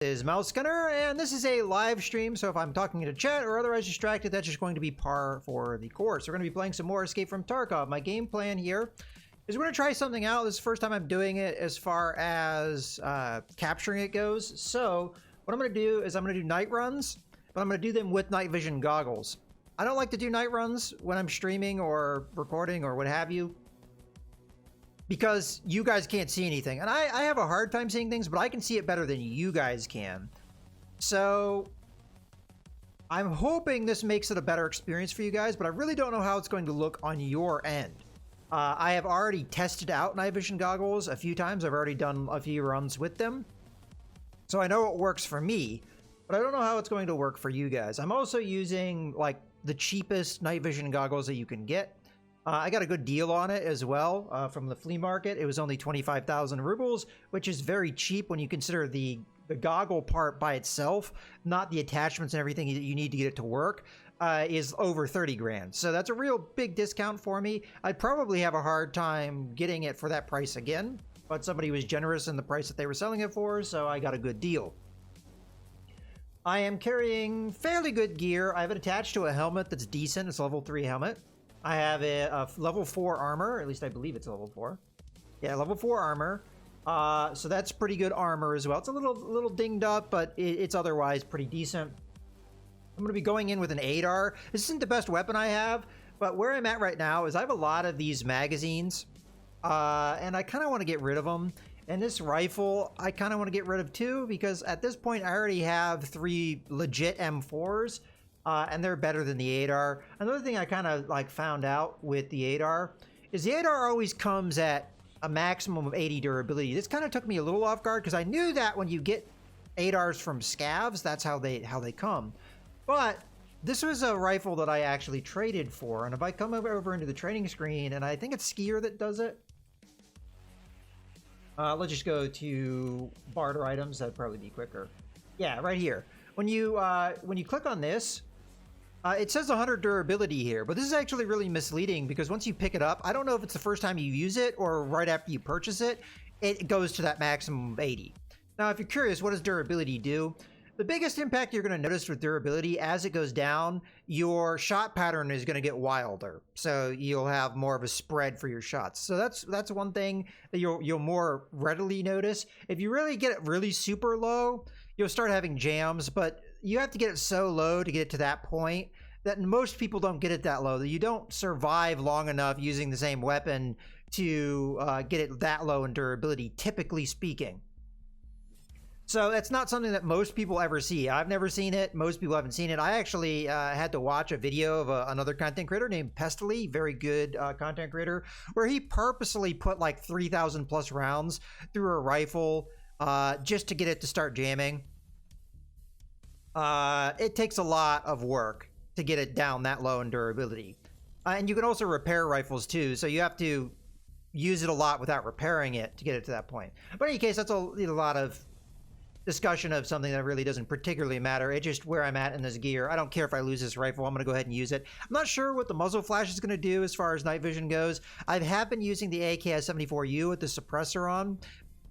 Is Mouse Gunner, and this is a live stream, so if I'm talking in a chat or otherwise distracted, that's just going to be par for the course. We're going to be playing some more Escape from Tarkov. My game plan here is we're going to try something out. This is the first time I'm doing it as far as capturing it goes. So what I'm going to do is I'm going to do night runs, but I'm going to do them with night vision goggles. I don't like to do night runs when I'm streaming or recording or what have you, because you guys can't see anything. And I have a hard time seeing things, but I can see it better than you guys can. So I'm hoping this makes it a better experience for you guys, but I really don't know how it's going to look on your end. I have already tested out night vision goggles a few times. I've already done a few runs with them, so I know it works for me, but I don't know how it's going to work for you guys. I'm also using like the cheapest night vision goggles that you can get. I got a good deal on it as well from the flea market. It was only 25,000 rubles, which is very cheap when you consider the goggle part by itself, not the attachments and everything that you need to get it to work, is over 30 grand. So that's a real big discount for me. I'd probably have a hard time getting it for that price again, but somebody was generous in the price that they were selling it for, so I got a good deal. I am carrying fairly good gear. I have it attached to a helmet that's decent. It's a level 3 helmet. I have a level 4 armor, at least I believe it's a level 4. Yeah, level 4 armor. So that's pretty good armor as well. It's a little dinged up, but it's otherwise pretty decent. I'm going to be going in with an ADAR. This isn't the best weapon I have, but where I'm at right now is I have a lot of these magazines, and I kind of want to get rid of them. And this rifle, I kind of want to get rid of too, because at this point I already have 3 legit M4s. And they're better than the ADAR. Another thing I kind of like found out with the ADAR is the ADAR always comes at a maximum of 80 durability. This kind of took me a little off guard because I knew that when you get ADARs from scavs, that's how they come. But this was a rifle that I actually traded for, and if I come over into the trading screen, and I think it's Skier that does it. Let's just go to barter items. That'd probably be quicker. Yeah, right here. When you click on this, it says 100 durability here, but this is actually really misleading because once you pick it up, I don't know if it's the first time you use it or right after you purchase it, it goes to that maximum of 80. Now, if you're curious, what does durability do? The biggest impact you're going to notice with durability as it goes down, your shot pattern is going to get wilder. So you'll have more of a spread for your shots. So that's one thing that you'll more readily notice. If you really get it really super low, you'll start having jams, but you have to get it so low to get it to that point that most people don't get it that low. That you don't survive long enough using the same weapon to get it that low in durability, typically speaking. So that's not something that most people ever see. I've never seen it. Most people haven't seen it. I actually had to watch a video of another content creator named Pestily, very good content creator, where he purposely put like 3,000 plus rounds through a rifle just to get it to start jamming. It takes a lot of work to get it down that low in durability. And you can also repair rifles too, so you have to use it a lot without repairing it to get it to that point. But in any case, that's a lot of discussion of something that really doesn't particularly matter. It's just where I'm at in this gear. I don't care if I lose this rifle. I'm going to go ahead and use it. I'm not sure what the muzzle flash is going to do as far as night vision goes. I have been using the AKS-74U with the suppressor on.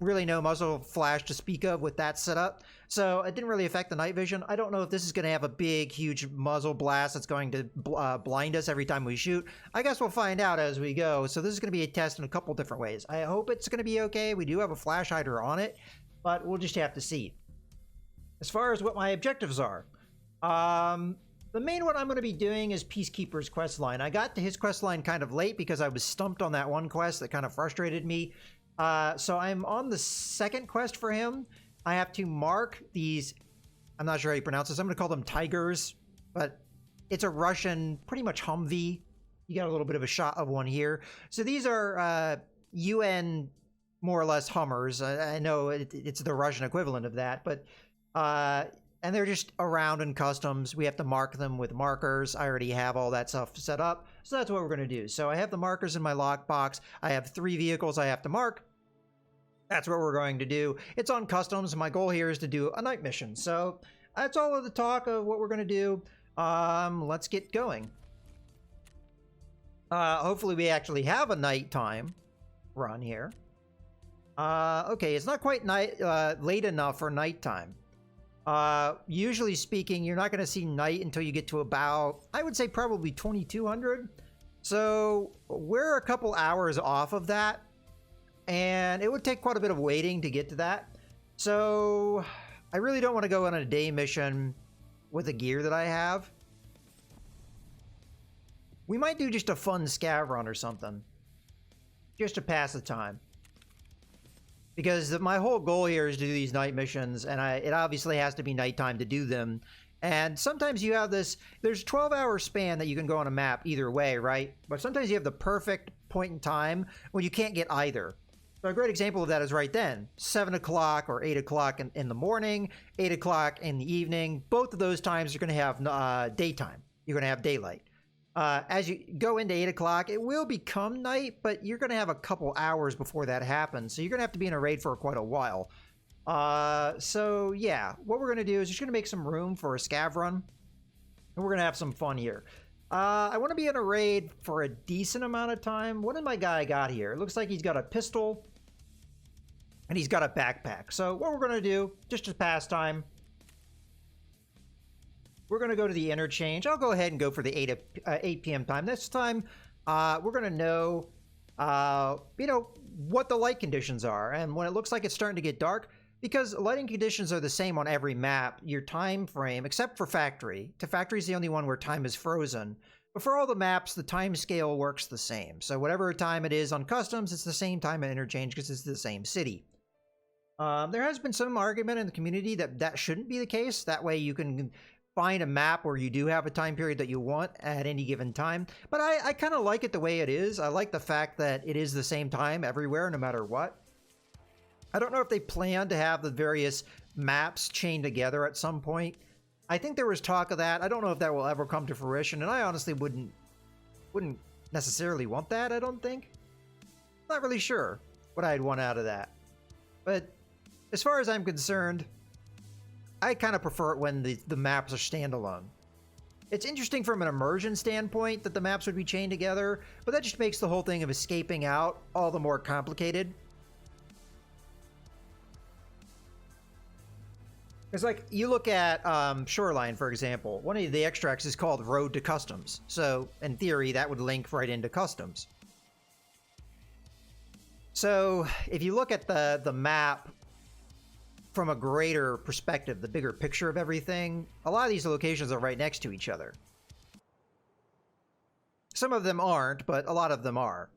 Really no muzzle flash to speak of with that setup, so it didn't really affect the night vision. I don't know if this is going to have a big huge muzzle blast that's going to blind us every time we shoot. I guess we'll find out as we go. So this is going to be a test in a couple different ways. I hope it's going to be okay. We do have a flash hider on it, but we'll just have to see. As far as what my objectives are, the main one I'm going to be doing is Peacekeeper's quest line. I got to his quest line kind of late because I was stumped on that one quest that kind of frustrated me. So I'm on the second quest for him. I have to mark these, I'm not sure how you pronounce this. I'm going to call them Tigers, but it's a Russian, pretty much Humvee. You got a little bit of a shot of one here. So these are UN, more or less, Hummers. I know it's the Russian equivalent of that, but and they're just around in customs. We have to mark them with markers. I already have all that stuff set up, so that's what we're going to do. So I have the markers in my lockbox. I have 3 vehicles I have to mark. That's what we're going to do. It's on customs. My goal here is to do a night mission. So that's all of the talk of what we're going to do. Let's get going. Hopefully we actually have a nighttime run here. Okay, it's not quite late enough for nighttime. Usually speaking, you're not going to see night until you get to about, I would say probably 2200. So we're a couple hours off of that, and it would take quite a bit of waiting to get to that. So I really don't want to go on a day mission with the gear that I have. We might do just a fun scav run or something, just to pass the time. Because my whole goal here is to do these night missions, and it obviously has to be nighttime to do them. And sometimes you have this, there's a 12-hour span that you can go on a map either way, right? But sometimes you have the perfect point in time when you can't get either. So a great example of that is right then, 7 o'clock or 8 o'clock in the morning, 8 o'clock in the evening. Both of those times you're going to have daytime. You're going to have daylight. As you go into 8 o'clock, it will become night, but you're going to have a couple hours before that happens. So you're going to have to be in a raid for quite a while. So yeah, what we're going to do is just going to make some room for a scav run. And we're going to have some fun here. I want to be in a raid for a decent amount of time. What did my guy got here? It looks like he's got a pistol. And he's got a backpack. So what we're going to do, just to pass time, we're going to go to the interchange. I'll go ahead and go for the 8 p.m. time. This time, we're going to know, what the light conditions are. And when it looks like it's starting to get dark, because lighting conditions are the same on every map, your time frame, except for Factory. Factory is the only one where time is frozen. But for all the maps, the time scale works the same. So whatever time it is on Customs, it's the same time at interchange because it's the same city. There has been some argument in the community that shouldn't be the case. That way you can find a map where you do have a time period that you want at any given time. But I kind of like it the way it is. I like the fact that it is the same time everywhere, no matter what. I don't know if they plan to have the various maps chained together at some point. I think there was talk of that. I don't know if that will ever come to fruition, and I honestly wouldn't necessarily want that, I don't think. Not really sure what I'd want out of that. But as far as I'm concerned, I kind of prefer it when the maps are standalone. It's interesting from an immersion standpoint that the maps would be chained together, but that just makes the whole thing of escaping out all the more complicated. It's like, you look at Shoreline, for example. One of the extracts is called Road to Customs. So, in theory, that would link right into Customs. So, if you look at the map from a greater perspective, the bigger picture of everything, a lot of these locations are right next to each other. Some of them aren't, but a lot of them are.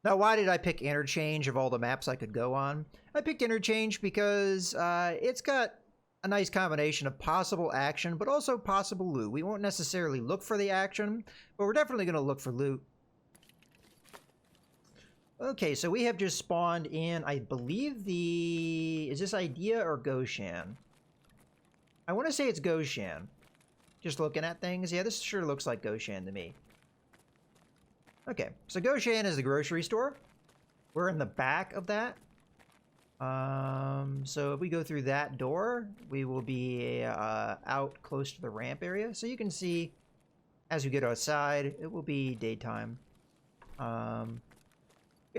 Now, why did I pick Interchange of all the maps I could go on? I picked Interchange because it's got a nice combination of possible action, but also possible loot. We won't necessarily look for the action, but we're definitely going to look for loot. Okay, so we have just spawned in, I believe is this Idea or Goshan? I want to say it's Goshan. Just looking at things. Yeah, this sure looks like Goshan to me. Okay, so Goshan is the grocery store. We're in the back of that. So if we go through that door, we will be out close to the ramp area. So you can see, as we get outside, it will be daytime. We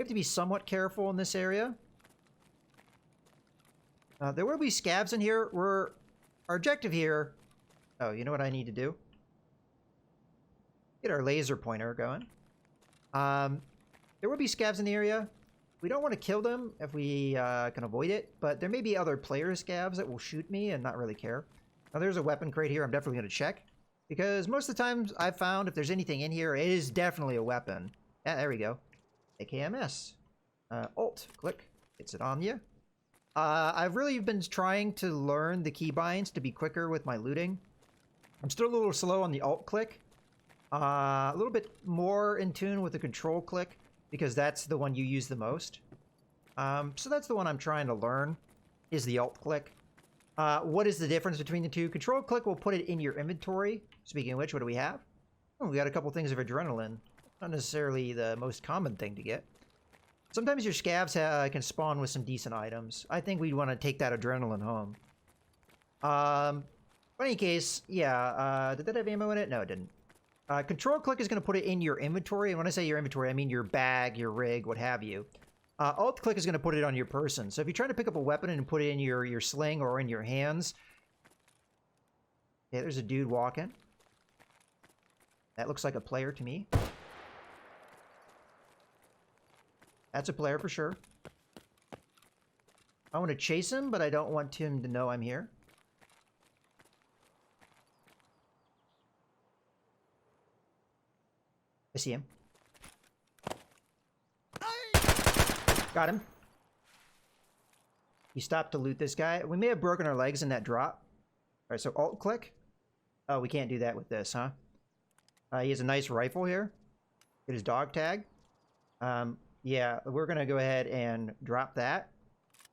have to be somewhat careful in this area. There will be scavs in here. Our objective here... Oh, you know what I need to do? Get our laser pointer going. There will be scavs in the area. We don't want to kill them if we can avoid it, but there may be other player scavs that will shoot me and not really care. Now, there's a weapon crate here I'm definitely going to check, because most of the times I've found if there's anything in here, it is definitely a weapon. Yeah, there we go. AKMS. Alt, click. Gets it on you. I've really been trying to learn the keybinds to be quicker with my looting. I'm still a little slow on the alt click. A little bit more in tune with the control click, because that's the one you use the most. So that's the one I'm trying to learn, is the alt click. What is the difference between the two? Control click will put it in your inventory. Speaking of which, what do we have? Oh, we got a couple things of adrenaline. Not necessarily the most common thing to get. Sometimes your scavs can spawn with some decent items. I think we'd want to take that adrenaline home. In any case, yeah, did that have ammo in it? No, it didn't. Control click is going to put it in your inventory, and when I say your inventory, I mean your bag, your rig, what have you. Alt-click is going to put it on your person. So if you're trying to pick up a weapon and put it in your sling or in your hands... Yeah, there's a dude walking. That looks like a player to me. That's a player for sure. I want to chase him, but I don't want him to know I'm here. I see him. Got him. He stopped to loot this guy. We may have broken our legs in that drop. All right, so alt-click. Oh, we can't do that with this, huh? He has a nice rifle here. Get his dog tag. Yeah, we're going to go ahead and drop that.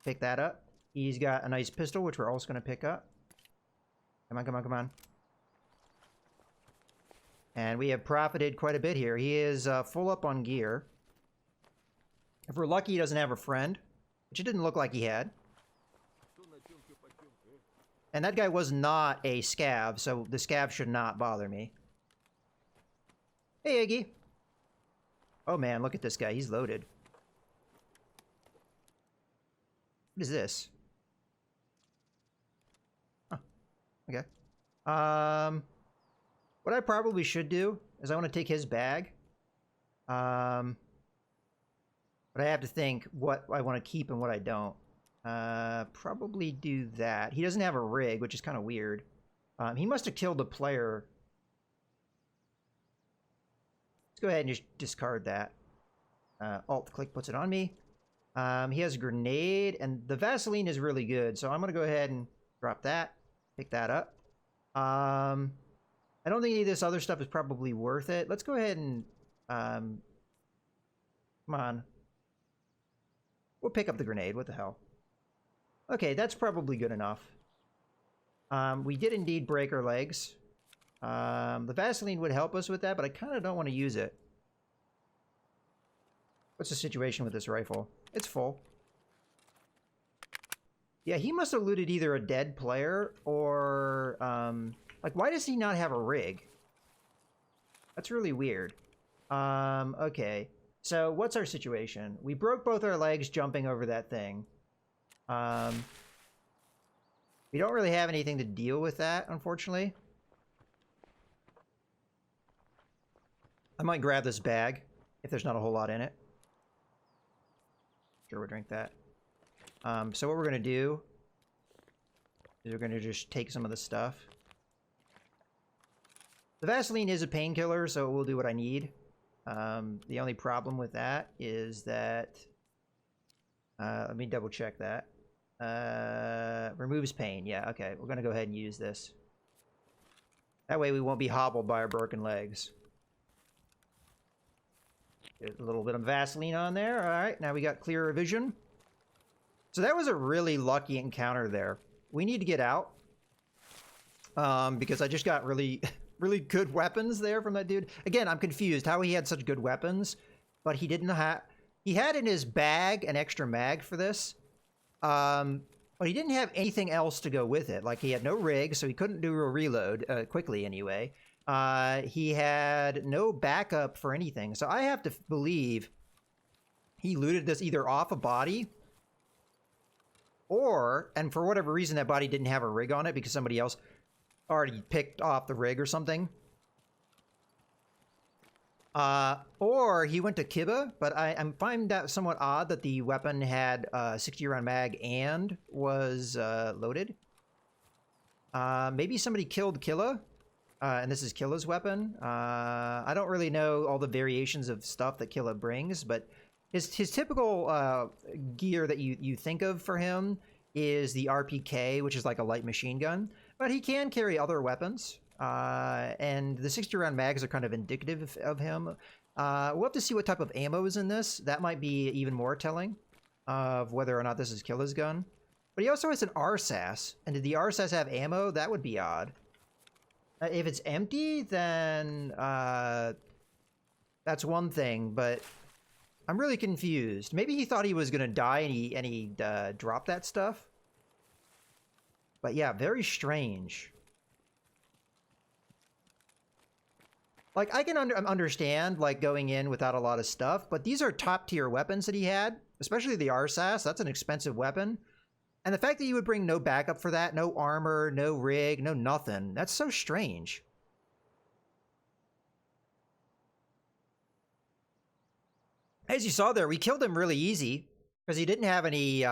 Pick that up. He's got a nice pistol, which we're also going to pick up. Come on, come on, come on. And we have profited quite a bit here. He is full up on gear. If we're lucky, he doesn't have a friend, which it didn't look like he had. And that guy was not a scav, so the scav should not bother me. Hey, Iggy. Oh, man, look at this guy. He's loaded. What is this? Huh. Okay. What I probably should do is I want to take his bag. But I have to think what I want to keep and what I don't. Probably do that. He doesn't have a rig, which is kind of weird. He must have killed the player. Let's go ahead and just discard that. Alt-click puts it on me. He has a grenade, and the Vaseline is really good, so I'm going to go ahead and drop that. Pick that up. I don't think any of this other stuff is probably worth it. Let's go ahead and... come on. We'll pick up the grenade. What the hell? Okay, that's probably good enough. We did indeed break our legs. The Vaseline would help us with that, but I kind of don't want to use it. What's the situation with this rifle? It's full. Yeah, he must have looted either a dead player or... like, why does he not have a rig? That's really weird. Okay. So, what's our situation? We broke both our legs jumping over that thing. We don't really have anything to deal with that, unfortunately. I might grab this bag, if there's not a whole lot in it. Sure, we'll drink that. So what we're going to do is we're going to just take some of the stuff. The Vaseline is a painkiller, so it will do what I need. The only problem with that is that... let me double check that. Removes pain. Yeah, okay. We're going to go ahead and use this. That way we won't be hobbled by our broken legs. Get a little bit of Vaseline on there. All right, now we got clearer vision. So that was a really lucky encounter there. We need to get out. Because I just got really, really good weapons there from that dude. Again, I'm confused how he had such good weapons, but he didn't have... He had in his bag an extra mag for this. But he didn't have anything else to go with it. Like, he had no rig, so he couldn't do a reload, quickly anyway. He had no backup for anything. So I have to believe he looted this either off a body or, and for whatever reason, that body didn't have a rig on it because somebody else already picked off the rig or something. Or he went to Kiba, but I find that somewhat odd that the weapon had a 60-round mag and was loaded. Maybe somebody killed Killa, and this is Killa's weapon. I don't really know all the variations of stuff that Killa brings, but his typical gear that you think of for him is the RPK, which is like a light machine gun, but he can carry other weapons. And the 60-round mags are kind of indicative of him. We'll have to see what type of ammo is in this. That might be even more telling of whether or not this is Killa's gun. But he also has an RSAS. And did the RSAS have ammo? That would be odd. If it's empty, then that's one thing, but I'm really confused. Maybe he thought he was going to die and he dropped that stuff. But yeah, very strange. Like, I can understand, like, going in without a lot of stuff, but these are top-tier weapons that he had. especially the RSAS. That's an expensive weapon. And the fact that you would bring no backup for that, no armor, no rig, no nothing, that's so strange. As you saw there, we killed him really easy because he didn't have any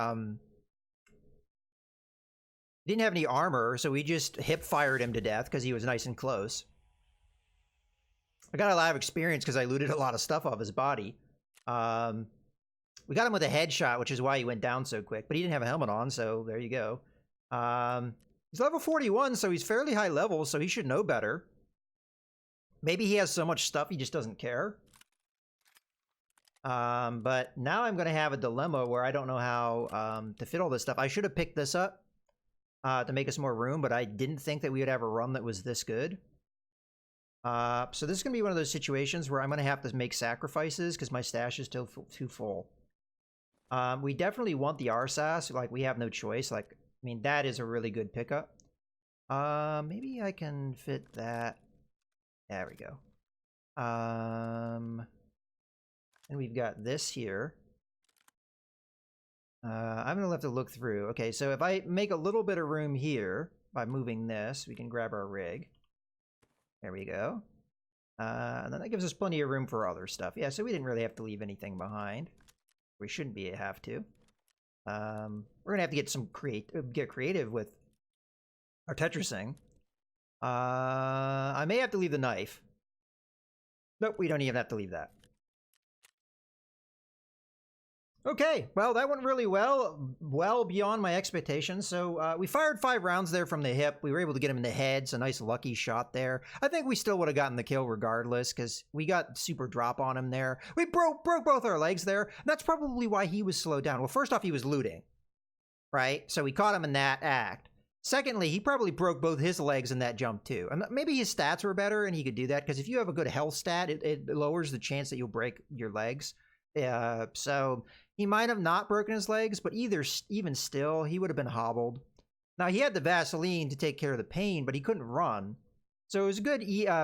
armor, so we just hip fired him to death because he was nice and close. I got a lot of experience because I looted a lot of stuff off his body. We got him with a headshot, which is why he went down so quick, but he didn't have a helmet on, so there you go. He's level 41, so he's fairly high level, so he should know better. Maybe he has so much stuff he just doesn't care. But now I'm going to have a dilemma where I don't know how to fit all this stuff. I should have picked this up to make us more room, but I didn't think that we would have a run that was this good. So this is going to be one of those situations where I'm going to have to make sacrifices because my stash is still too full. We definitely want the RSAS. Like, we have no choice. Like, I mean, that is a really good pickup. Maybe I can fit that. There we go. And we've got this here. I'm going to have to look through. Okay, so if I make a little bit of room here by moving this, we can grab our rig. There we go. And then that gives us plenty of room for other stuff. Yeah, so we didn't really have to leave anything behind. We shouldn't have to. We're gonna have to get creative with our Tetrising. I may have to leave the knife. Nope, we don't even have to leave that. Okay, well, that went really well beyond my expectations. So we fired 5 rounds there from the hip. We were able to get him in the head, so nice lucky shot there. I think we still would have gotten the kill regardless, because we got super drop on him there. We broke both our legs there. That's probably why he was slowed down. Well, first off, he was looting, right? So we caught him in that act. Secondly, he probably broke both his legs in that jump too. And maybe his stats were better and he could do that, because if you have a good health stat, it lowers the chance that you'll break your legs. So he might have not broken his legs, but even still, he would have been hobbled. Now, he had the Vaseline to take care of the pain, but he couldn't run. So it was a good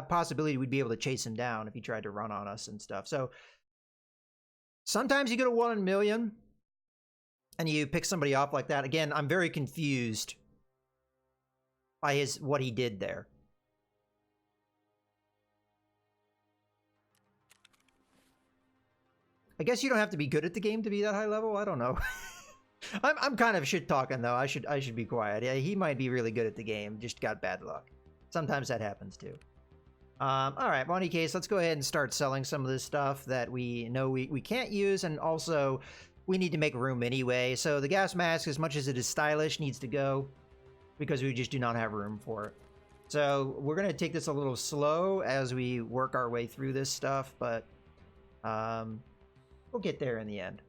possibility we'd be able to chase him down if he tried to run on us and stuff. So sometimes you get a 1 in a million, and you pick somebody off like that. Again, I'm very confused by what he did there. I guess you don't have to be good at the game to be that high level. I don't know. I'm kind of shit talking though. I should be quiet. Yeah, he might be really good at the game. Just got bad luck. Sometimes that happens too. All right. Well, in any case, let's go ahead and start selling some of this stuff that we know we can't use, and also we need to make room anyway. So the gas mask, as much as it is stylish, needs to go because we just do not have room for it. So we're gonna take this a little slow as we work our way through this stuff, but we'll get there in the end.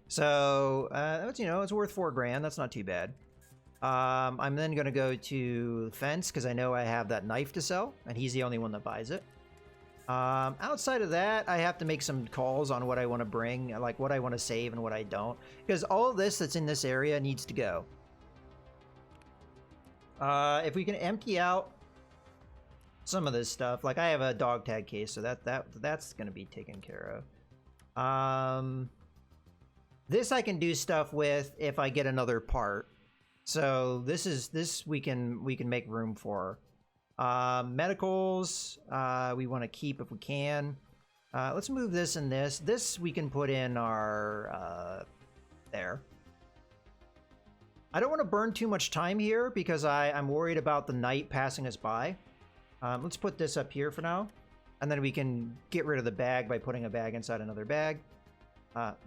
So, it's worth 4 grand. That's not too bad. I'm then going to go to Fence because I know I have that knife to sell, and he's the only one that buys it. Outside of that, I have to make some calls on what I want to bring, like what I want to save and what I don't, because all of this that's in this area needs to go. If we can empty out some of this stuff, like I have a dog tag case, so that's going to be taken care of. This I can do stuff with if I get another part. So this we can make room for. Medicals, we want to keep if we can. Let's move this and this. This we can put in our there. I don't want to burn too much time here because I'm worried about the night passing us by. Let's put this up here for now. And then we can get rid of the bag by putting a bag inside another bag. There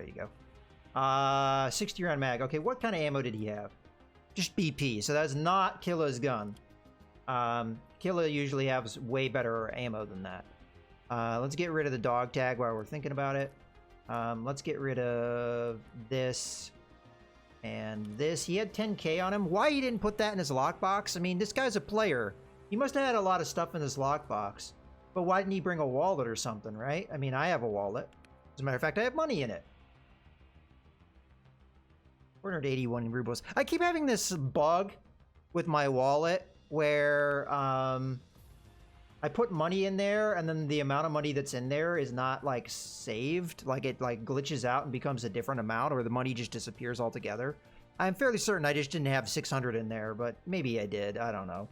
you go. 60 round mag. Okay, what kind of ammo did he have? Just BP, so that's not Killa's gun. Killa usually has way better ammo than that. Let's get rid of the dog tag while we're thinking about it. Let's get rid of this and this. He had 10K on him. Why he didn't put that in his lockbox? I mean, this guy's a player. He must have had a lot of stuff in his lockbox. But why didn't he bring a wallet or something, right? I mean, I have a wallet. As a matter of fact, I have money in it. 481 rubles. I keep having this bug with my wallet where I put money in there, and then the amount of money that's in there is not like saved, like it like glitches out and becomes a different amount, or the money just disappears altogether. I'm fairly certain I just didn't have 600 in there, but maybe I did. I don't know.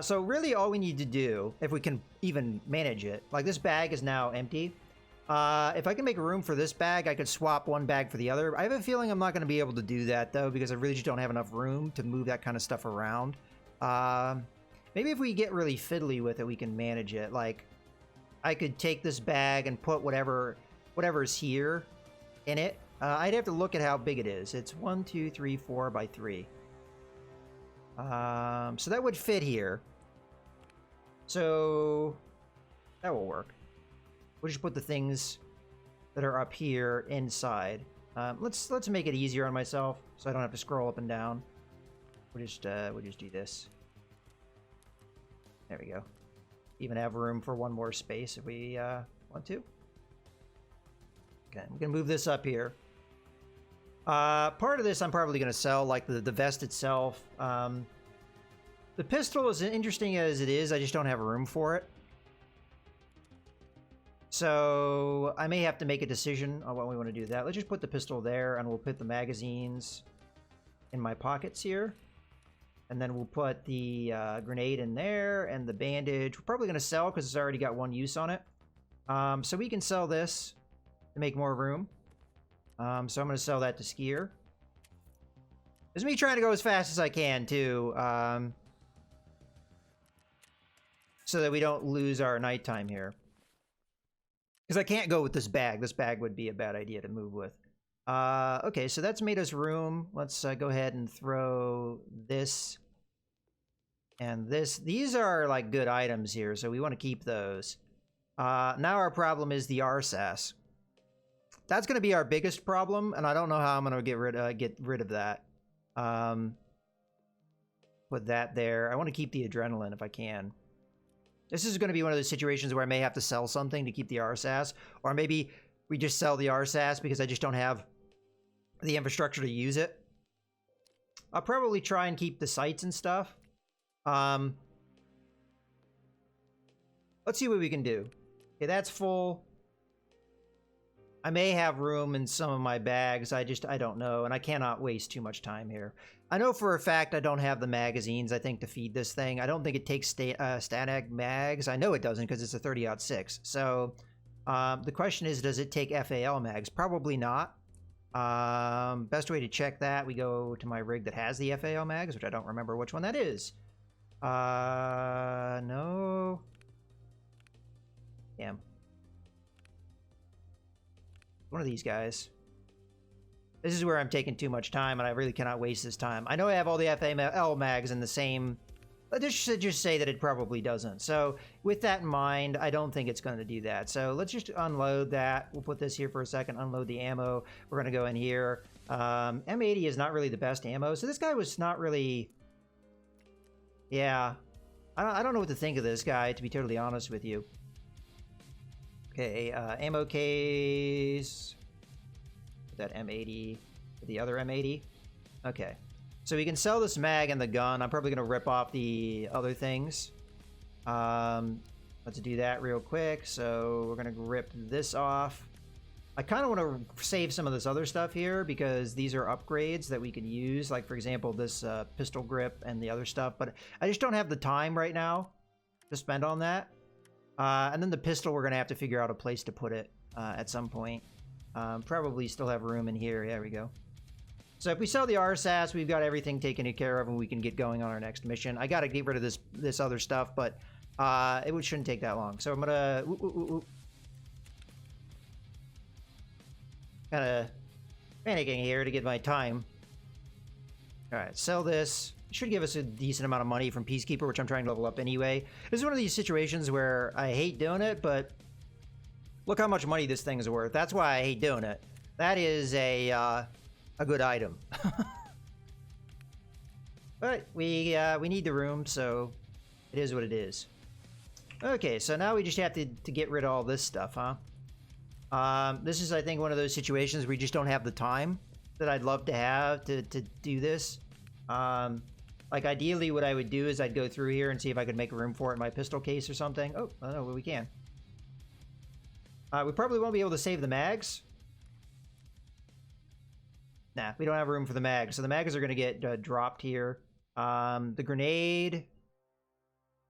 So really all we need to do, if we can even manage it, like this bag is now empty. If I can make room for this bag, I could swap one bag for the other. I have a feeling I'm not going to be able to do that, though, because I really just don't have enough room to move that kind of stuff around. Maybe if we get really fiddly with it, we can manage it. Like, I could take this bag and put whatever's here in it. I'd have to look at how big it is. It's 1, 2, 3, 4 by 3. So that would fit here. So that will work. We'll just put the things that are up here inside. Let's make it easier on myself, so I don't have to scroll up and down. We'll just do this. There we go. Even have room for one more space if we want to. Okay, I'm gonna move this up here. Part of this I'm probably gonna sell, like the vest itself. The pistol, as interesting as it is, I just don't have room for it. So I may have to make a decision on what we want to do that. Let's just put the pistol there, and we'll put the magazines in my pockets here. And then we'll put the grenade in there, and the bandage. We're probably going to sell because it's already got one use on it. So we can sell this to make more room. So I'm going to sell that to Skier. This is me trying to go as fast as I can, too. So that we don't lose our nighttime here. Because I can't go with this bag. This bag would be a bad idea to move with. Okay, so that's made us room. Let's go ahead and throw this and this. These are like good items here, so we want to keep those. Now our problem is the RSAS. That's going to be our biggest problem, and I don't know how I'm going to get rid of that. Put that there. I want to keep the adrenaline if I can. This is going to be one of those situations where I may have to sell something to keep the RSAS, or maybe we just sell the RSAS because I just don't have the infrastructure to use it. I'll probably try and keep the sights and stuff. Let's see what we can do. Okay, that's full. I may have room in some of my bags. I don't know, and I cannot waste too much time here. I know for a fact I don't have the magazines, I think, to feed this thing. I don't think it takes static mags. I know it doesn't because it's a 30-06. So the question is, does it take FAL mags? Probably not. Best way to check that, we go to my rig that has the FAL mags, which I don't remember which one that is. No. Damn. One of these guys. This is where I'm taking too much time, and I really cannot waste this time. I know I have all the FAL mags in the same... This should just say that it probably doesn't. So with that in mind, I don't think it's going to do that. So let's just unload that. We'll put this here for a second, unload the ammo. We're going to go in here. M80 is not really the best ammo. So this guy was not really... Yeah. I don't know what to think of this guy, to be totally honest with you. Okay, ammo case... that M80, the other M80. Okay, so we can sell this mag and the gun. I'm probably gonna rip off the other things. Let's do that real quick. So we're gonna rip this off. I kind of want to save some of this other stuff here because these are upgrades that we can use, like for example this pistol grip and the other stuff, but I just don't have the time right now to spend on that. And then the pistol, we're gonna have to figure out a place to put it at some point. Probably still have room in here. There we go. So if we sell the RSAS, we've got everything taken care of, and we can get going on our next mission. I got to get rid of this other stuff, but it shouldn't take that long. So I'm gonna kind of panicking here to get my time. All right, sell this. It should give us a decent amount of money from Peacekeeper, which I'm trying to level up anyway. This is one of these situations where I hate doing it, but look how much money this thing is worth. That's why I hate doing it. That is a good item. But we need the room, so it is what it is. Okay, so now we just have to get rid of all this stuff, huh? This is, I think, one of those situations where you just don't have the time that I'd love to have to do this. Like, ideally, what I would do is I'd go through here and see if I could make room for it in my pistol case or something. Oh, no, well, we can. We probably won't be able to save the mags. Nah, we don't have room for the mags. So the mags are going to get dropped here. The grenade.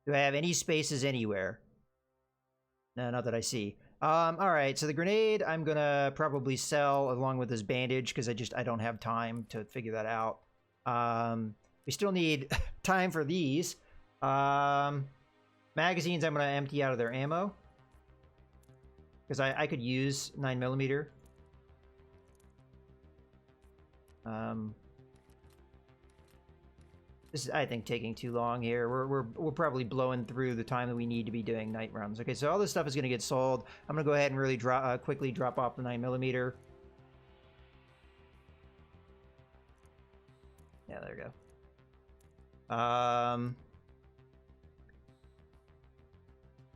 Do I have any spaces anywhere? No, not that I see. All right, so the grenade I'm going to probably sell along with this bandage because I don't have time to figure that out. We still need time for these. Magazines I'm going to empty out of their ammo. Because I could use 9mm. This is, I think, taking too long here. We're probably blowing through the time that we need to be doing night runs. Okay, so all this stuff is going to get sold. I'm going to go ahead and really quickly drop off the 9mm. Yeah, there we go.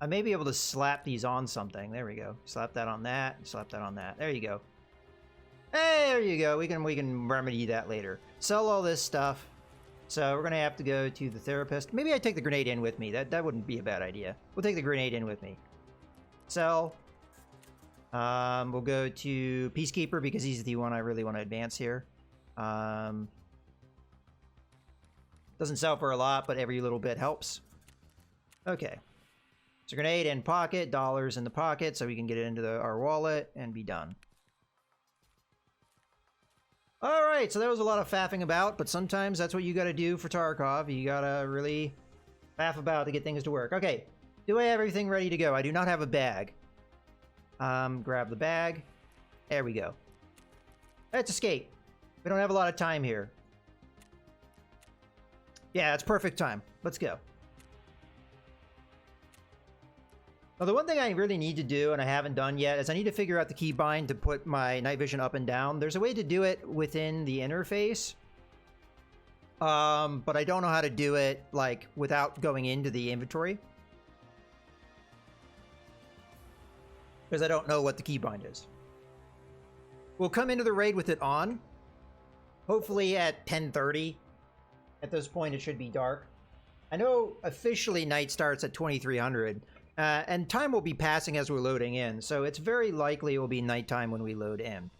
I may be able to slap these on something. There we go. Slap that on that. Slap that on that. There you go. Hey, there you go. We can remedy that later. Sell all this stuff. So we're gonna have to go to the therapist. Maybe I take the grenade in with me. That wouldn't be a bad idea. We'll take the grenade in with me. Sell. We'll go to Peacekeeper because he's the one I really want to advance here. Doesn't sell for a lot, but every little bit helps. Okay. So grenade in pocket, dollars in the pocket, so we can get it into our wallet and be done. All right, so that was a lot of faffing about, but sometimes that's what you got to do for Tarkov. You got to really faff about to get things to work. Okay, do I have everything ready to go? I do not have a bag. Grab the bag. There we go. Let's escape. We don't have a lot of time here. Yeah, it's perfect time. Let's go. Now, the one thing I really need to do, and I haven't done yet, is I need to figure out the keybind to put my night vision up and down. There's a way to do it within the interface. But I don't know how to do it, like, without going into the inventory. Because I don't know what the keybind is. We'll come into the raid with it on. Hopefully at 10:30. At this point, it should be dark. I know officially night starts at 2300. And time will be passing as we're loading in, so it's very likely it will be nighttime when we load in.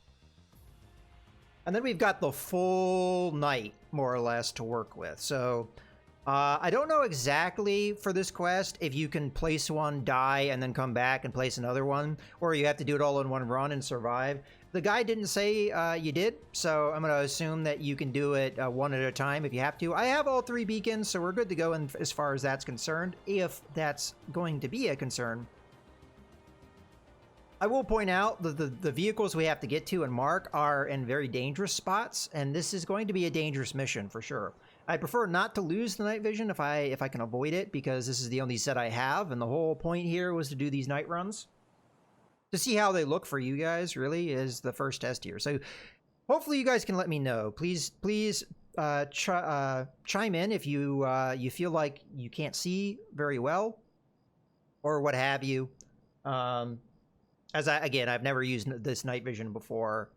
And then we've got the full night, more or less, to work with. So, I don't know exactly for this quest if you can place one, die, and then come back and place another one, or you have to do it all in one run and survive. The guy didn't say you did, so I'm going to assume that you can do it one at a time if you have to. I have all 3 beacons, so we're good to go as far as that's concerned, if that's going to be a concern. I will point out that the vehicles we have to get to and mark are in very dangerous spots, and this is going to be a dangerous mission for sure. I prefer not to lose the night vision if I can avoid it, because this is the only set I have, and the whole point here was to do these night runs. To see how they look for you guys, really, is the first test here. So hopefully you guys can let me know. Please chime in if you feel like you can't see very well or what have you. Again, I've never used this night vision before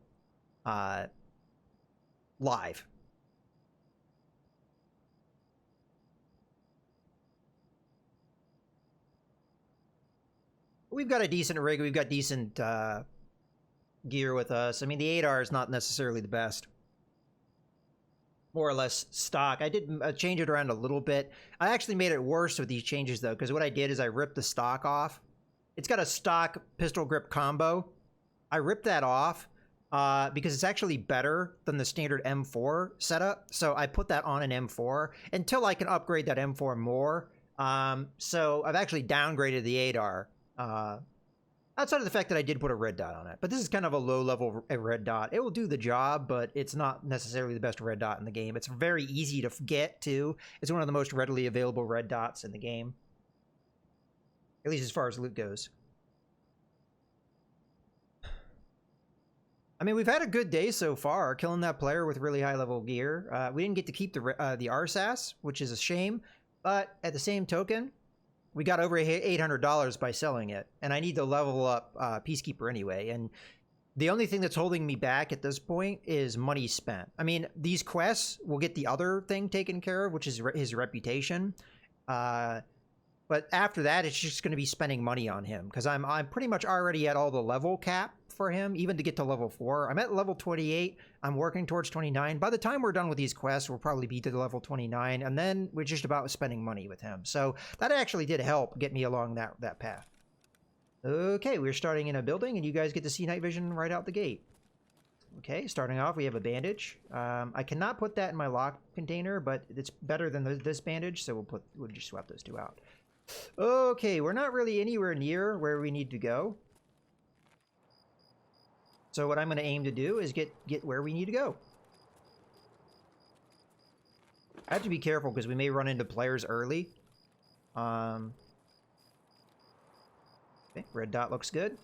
live. We've got a decent rig. We've got decent gear with us. I mean, the 8R is not necessarily the best. More or less stock. I did change it around a little bit. I actually made it worse with these changes, though, because what I did is I ripped the stock off. It's got a stock pistol grip combo. I ripped that off because it's actually better than the standard M4 setup. So I put that on an M4 until I can upgrade that M4 more. So I've actually downgraded the 8R. Outside of the fact that I did put a red dot on it. But this is kind of a low-level red dot. It will do the job, but it's not necessarily the best red dot in the game. It's very easy to get to. It's one of the most readily available red dots in the game. At least as far as loot goes. I mean, we've had a good day so far, killing that player with really high-level gear. We didn't get to keep the RSAS, which is a shame. But at the same token, we got over $800 by selling it, and I need to level up Peacekeeper anyway. And The only thing that's holding me back at this point is money spent. I mean, these quests will get the other thing taken care of, which is his reputation. But after that, it's just going to be spending money on him because I'm pretty much already at all the level cap for him, even to get to level 4. I'm at level 28. I'm working towards 29. By the time we're done with these quests, we'll probably be to the level 29, and then we're just about spending money with him. So that actually did help get me along that path. Okay, we're starting in a building, and you guys get to see night vision right out the gate. Okay, starting off, we have a bandage. I cannot put that in my lock container, but it's better than this bandage, so we'll just swap those two out. Okay, we're not really anywhere near where we need to go. So what I'm going to aim to do is get where we need to go. I have to be careful because we may run into players early. Okay, red dot looks good.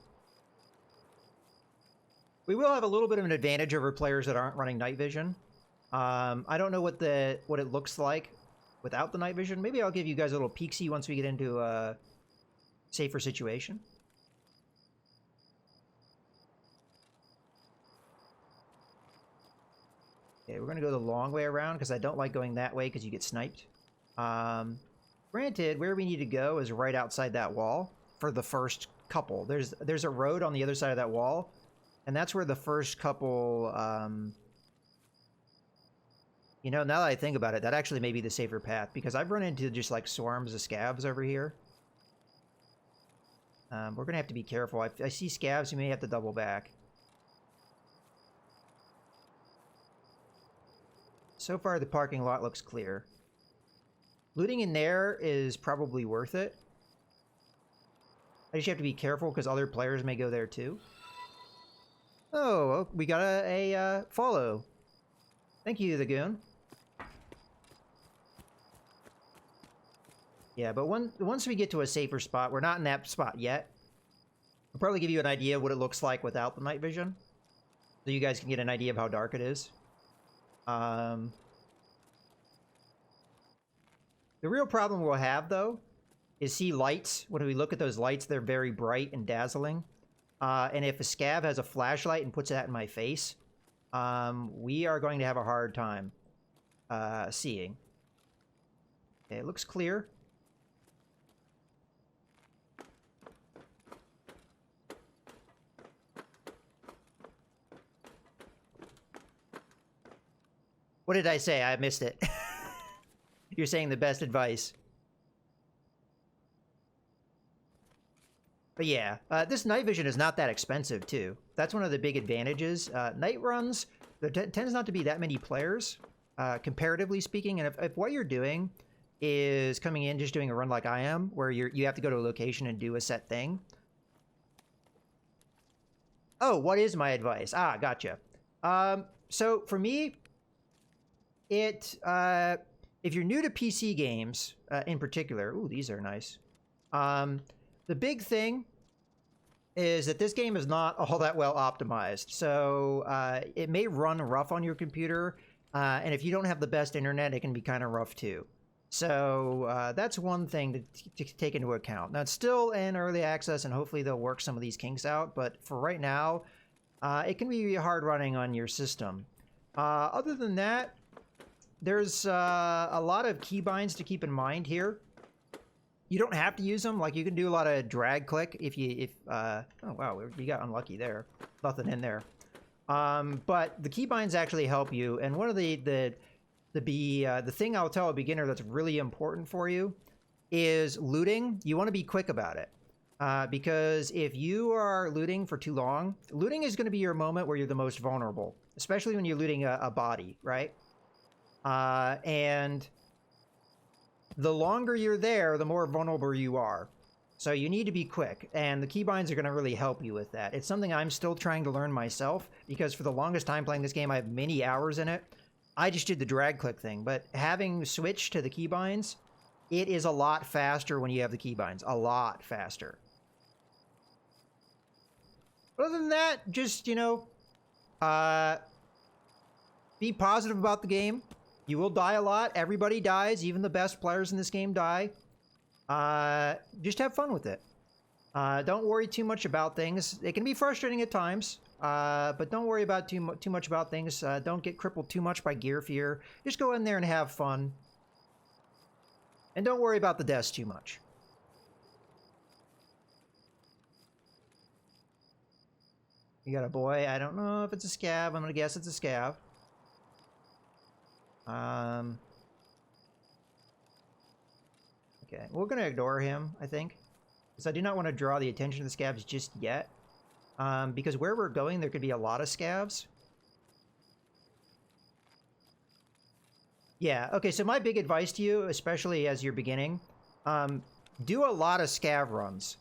We will have a little bit of an advantage over players that aren't running night vision. I don't know what it looks like without the night vision. Maybe I'll give you guys a little peek-see once we get into a safer situation. Okay, we're going to go the long way around because I don't like going that way because you get sniped. Granted, where we need to go is right outside that wall for the first couple. There's a road on the other side of that wall, and that's where the first couple... You know, now that I think about it, that actually may be the safer path, because I've run into just, like, swarms of scavs over here. We're going to have to be careful. I see scavs, we may have to double back. So far, the parking lot looks clear. Looting in there is probably worth it. I just have to be careful, because other players may go there, too. Oh, we got a follow. Thank you, the goon. Yeah, but once we get to a safer spot, we're not in that spot yet. I'll probably give you an idea of what it looks like without the night vision, so you guys can get an idea of how dark it is. The real problem we'll have, though, is see lights. When we look at those lights, they're very bright and dazzling. And if a scav has a flashlight and puts that in my face, we are going to have a hard time seeing. Okay, it looks clear. What did I say? I missed it. You're saying the best advice. But yeah, this night vision is not that expensive, too. That's one of the big advantages. Night runs, there tends not to be that many players, comparatively speaking. And if what you're doing is coming in, just doing a run like I am, where you have to go to a location and do a set thing. Oh, what is my advice? Ah, gotcha. So for me, if you're new to PC games, in particular, ooh, these are nice. The big thing is that this game is not all that well optimized. So it may run rough on your computer, and if you don't have the best internet, it can be kind of rough too. So that's one thing to take into account. Now, it's still in early access, and hopefully they'll work some of these kinks out. But for right now, it can be hard running on your system. Other than that, there's a lot of keybinds to keep in mind here. You don't have to use them. Like, you can do a lot of drag click oh wow, you got unlucky there. Nothing in there. But the keybinds actually help you. And one of the thing I'll tell a beginner that's really important for you is looting. You want to be quick about it. Because if you are looting for too long, looting is going to be your moment where you're the most vulnerable, especially when you're looting a body, right? And the longer you're there, the more vulnerable you are. So you need to be quick, and the keybinds are going to really help you with that. It's something I'm still trying to learn myself, because for the longest time playing this game, I have many hours in it. I just did the drag click thing, but having switched to the keybinds, it is a lot faster when you have the keybinds. A lot faster. Other than that, just, you know, be positive about the game. You will die a lot. Everybody dies. Even the best players in this game die. Just have fun with it. Don't worry too much about things. It can be frustrating at times. But don't worry about too much about things. Don't get crippled too much by gear fear. Just go in there and have fun. And don't worry about the deaths too much. You got a boy. I don't know if it's a scav. I'm gonna guess it's a scav. Okay, we're gonna ignore him, I think, because I do not want to draw the attention of the scavs just yet. Because where we're going, there could be a lot of scavs. Yeah, okay, so my big advice to you, especially as you're beginning, do a lot of scav runs.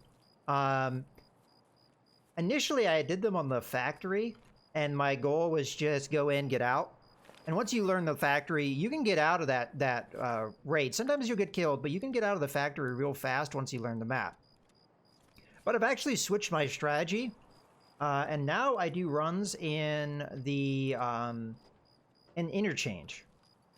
Initially, I did them on the factory, and my goal was just go in, get out. And once you learn the factory, you can get out of that raid. Sometimes you'll get killed, but you can get out of the factory real fast once you learn the map. But I've actually switched my strategy, and now I do runs in the in interchange.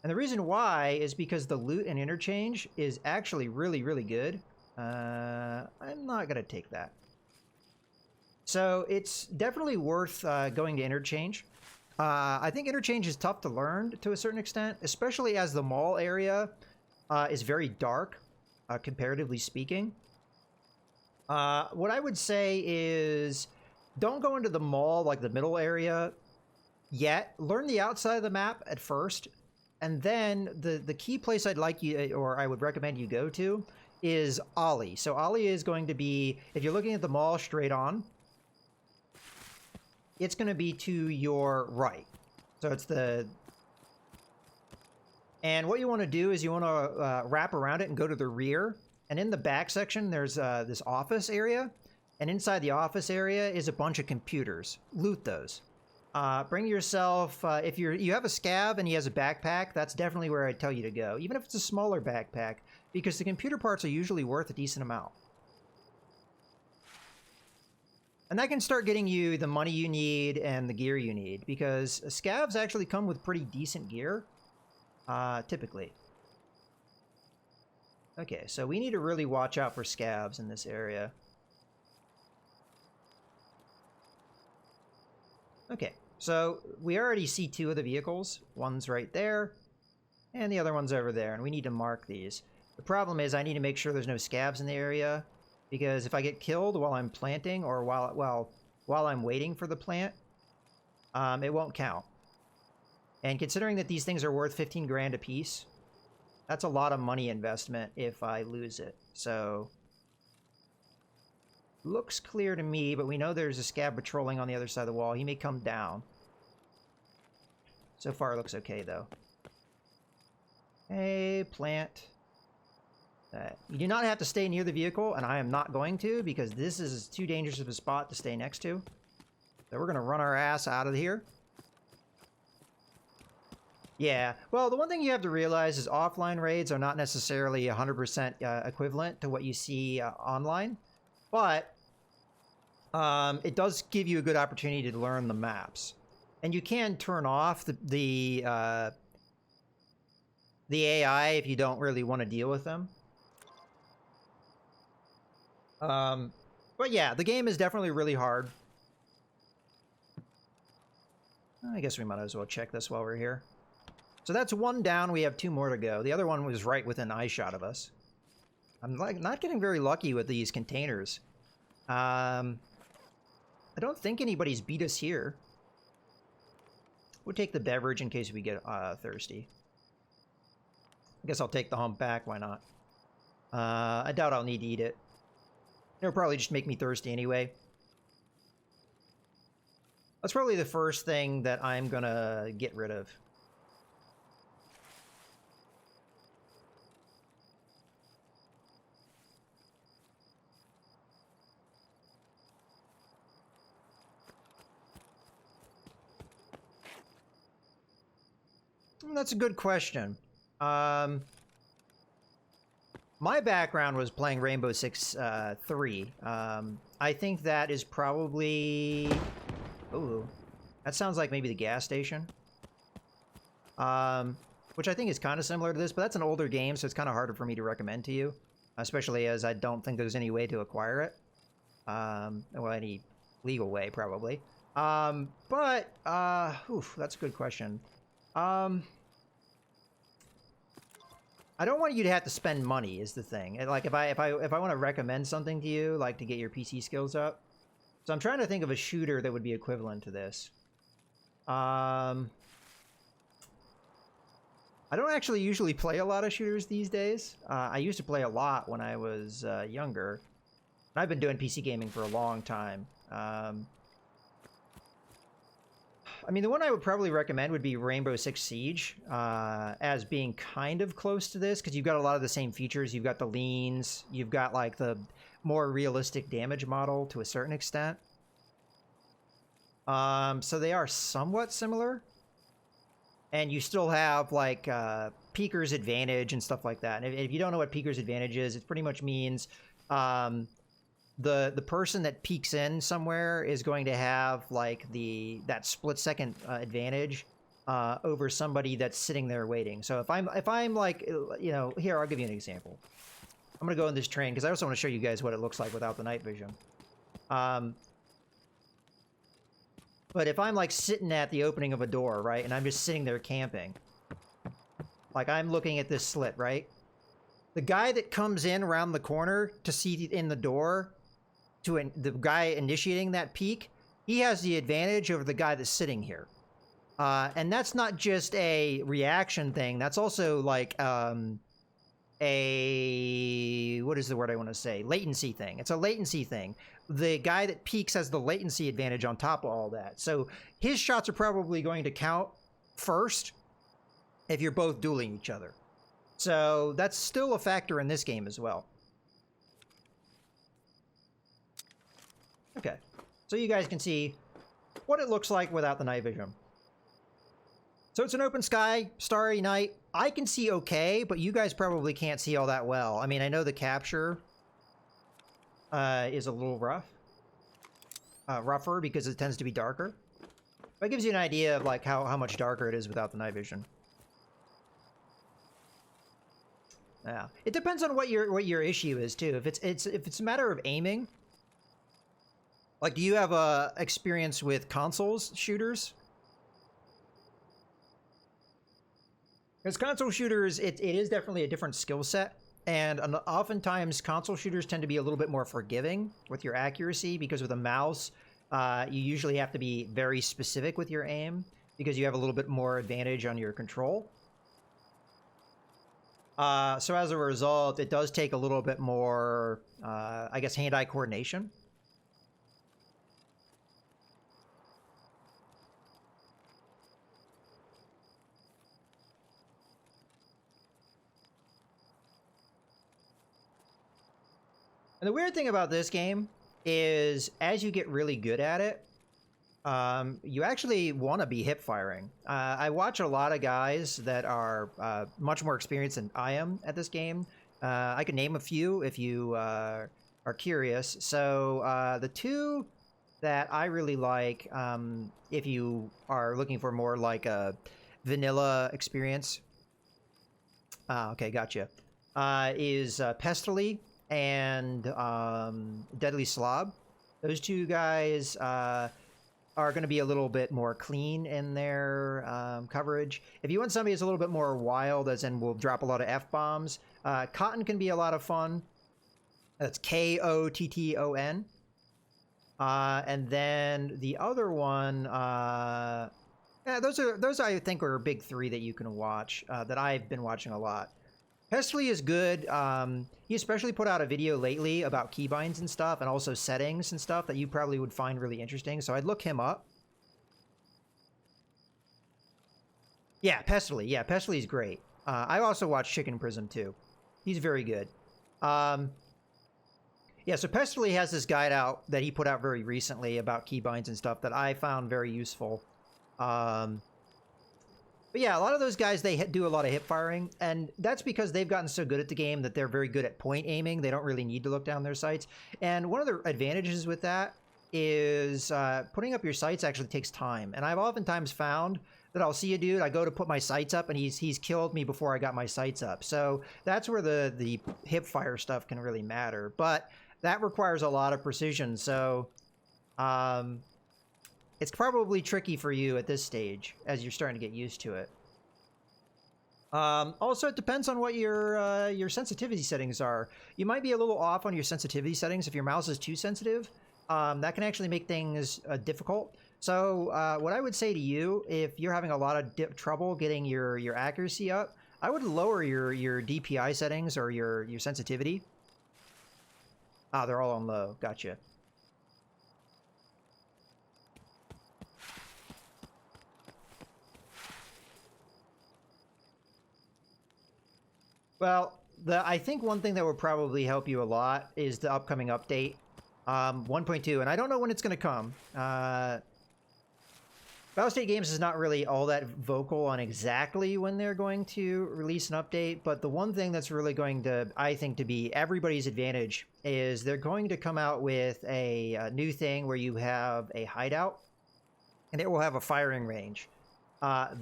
And the reason why is because the loot in interchange is actually really, really good. I'm not gonna take that. So it's definitely worth going to interchange. I think interchange is tough to learn to a certain extent, especially as the mall area is very dark, comparatively speaking. What I would say is don't go into the mall, like the middle area, yet. Learn the outside of the map at first, and then the key place I'd like you, or I would recommend you go to, is Ollie. So Ollie is going to be, if you're looking at the mall straight on, it's going to be to your right. So it's the... And what you want to do is you want to wrap around it and go to the rear. And in the back section, there's this office area. And inside the office area is a bunch of computers. Loot those. Bring yourself... if you have a scav and he has a backpack, that's definitely where I'd tell you to go. Even if it's a smaller backpack. Because the computer parts are usually worth a decent amount. And that can start getting you the money you need and the gear you need, because scavs actually come with pretty decent gear, typically. Okay, so we need to really watch out for scavs in this area. Okay, so we already see two of the vehicles. One's right there, and the other one's over there, and we need to mark these. The problem is I need to make sure there's no scavs in the area, because if I get killed while I'm planting or while I'm waiting for the plant, it won't count. And considering that these things are worth 15 grand a piece, that's a lot of money investment if I lose it. So looks clear to me, but we know there's a scav patrolling on the other side of the wall. He may come down. So far it looks okay though. Hey, plant. You do not have to stay near the vehicle, and I am not going to, because this is too dangerous of a spot to stay next to. So we're going to run our ass out of here. Yeah, well, the one thing you have to realize is offline raids are not necessarily 100% equivalent to what you see online. But it does give you a good opportunity to learn the maps. And you can turn off the AI if you don't really want to deal with them. But yeah, the game is definitely really hard. I guess we might as well check this while we're here. So that's one down. We have two more to go. The other one was right within eye shot of us. I'm not getting very lucky with these containers. I don't think anybody's beat us here. We'll take the beverage in case we get thirsty. I guess I'll take the hump back. Why not? I doubt I'll need to eat it. It'll probably just make me thirsty anyway. That's probably the first thing that I'm gonna get rid of. That's a good question. My background was playing Rainbow Six 3. I think that is probably... Ooh, that sounds like maybe the gas station. Which I think is kind of similar to this, but that's an older game, so it's kind of harder for me to recommend to you. Especially as I don't think there's any way to acquire it. Well, any legal way, probably. That's a good question. I don't want you to have to spend money is the thing. And like if I want to recommend something to you, like to get your PC skills up. So I'm trying to think of a shooter that would be equivalent to this. I don't actually usually play a lot of shooters these days. I used to play a lot when I was younger. I've been doing PC gaming for a long time. I mean, the one I would probably recommend would be Rainbow Six Siege, as being kind of close to this, because you've got a lot of the same features. You've got the leans, you've got like the more realistic damage model to a certain extent. So they are somewhat similar. And you still have like Peeker's Advantage and stuff like that. And if you don't know what Peeker's Advantage is, it pretty much means the person that peeks in somewhere is going to have like that split-second advantage over somebody that's sitting there waiting. So if I'm like, you know, here, I'll give you an example. I'm gonna go in this train because I also want to show you guys what it looks like without the night vision. But if I'm like sitting at the opening of a door, right, and I'm just sitting there camping, like I'm looking at this slit, right? The guy that comes in around the corner to see in the door, the guy initiating that peek, he has the advantage over the guy that's sitting here. And that's not just a reaction thing. That's also like what is the word I want to say? Latency thing. It's a latency thing. The guy that peeks has the latency advantage on top of all that. So his shots are probably going to count first if you're both dueling each other. So that's still a factor in this game as well. Okay, so you guys can see what it looks like without the night vision. So it's an open sky, starry night. I can see okay, but you guys probably can't see all that well. I mean, I know the capture is a little rougher because it tends to be darker. That gives you an idea of like how much darker it is without the night vision. Yeah, it depends on what your issue is too. If it's a matter of aiming. Like, do you have experience with consoles shooters? Because console shooters, it is definitely a different skill set. And oftentimes, console shooters tend to be a little bit more forgiving with your accuracy because with a mouse, you usually have to be very specific with your aim because you have a little bit more advantage on your control. So as a result, it does take a little bit more, I guess, hand-eye coordination. And the weird thing about this game is as you get really good at it, you actually want to be hip firing. I watch a lot of guys that are much more experienced than I am at this game. I could name a few if you are curious. So the two that I really like, if you are looking for more like a vanilla experience, okay, gotcha, is Pestily and Deadly Slob. Those two guys are going to be a little bit more clean in their coverage. If you want somebody who's a little bit more wild, as in will drop a lot of F-bombs, Cotton can be a lot of fun. That's Kotton. And then the other one, yeah, those I think are big three that you can watch, that I've been watching a lot. Pestily is good. He especially put out a video lately about keybinds and stuff, and also settings and stuff that you probably would find really interesting. So I'd look him up. Yeah, Pestily. Yeah, Pestily is great. I also watched Chicken Prism too. He's very good. Yeah, so Pestily has this guide out that he put out very recently about keybinds and stuff that I found very useful. But yeah, a lot of those guys, they do a lot of hip firing, and that's because they've gotten so good at the game that they're very good at point aiming. They don't really need to look down their sights. And one of the advantages with that is putting up your sights actually takes time. And I've oftentimes found that I'll see a dude, I go to put my sights up, and he's killed me before I got my sights up. So that's where the hip fire stuff can really matter. But that requires a lot of precision. So it's probably tricky for you at this stage as you're starting to get used to it. Also, it depends on what your sensitivity settings are. You might be a little off on your sensitivity settings. If your mouse is too sensitive, that can actually make things difficult. So what I would say to you, if you're having a lot of trouble getting your accuracy up, I would lower your DPI settings or your sensitivity. Ah, they're all on low. Gotcha. Well, I think one thing that would probably help you a lot is the upcoming update, 1.2, and I don't know when it's going to come. Battlestate Games is not really all that vocal on exactly when they're going to release an update, but the one thing that's really going to, I think, to be everybody's advantage is they're going to come out with a new thing where you have a hideout, and it will have a firing range.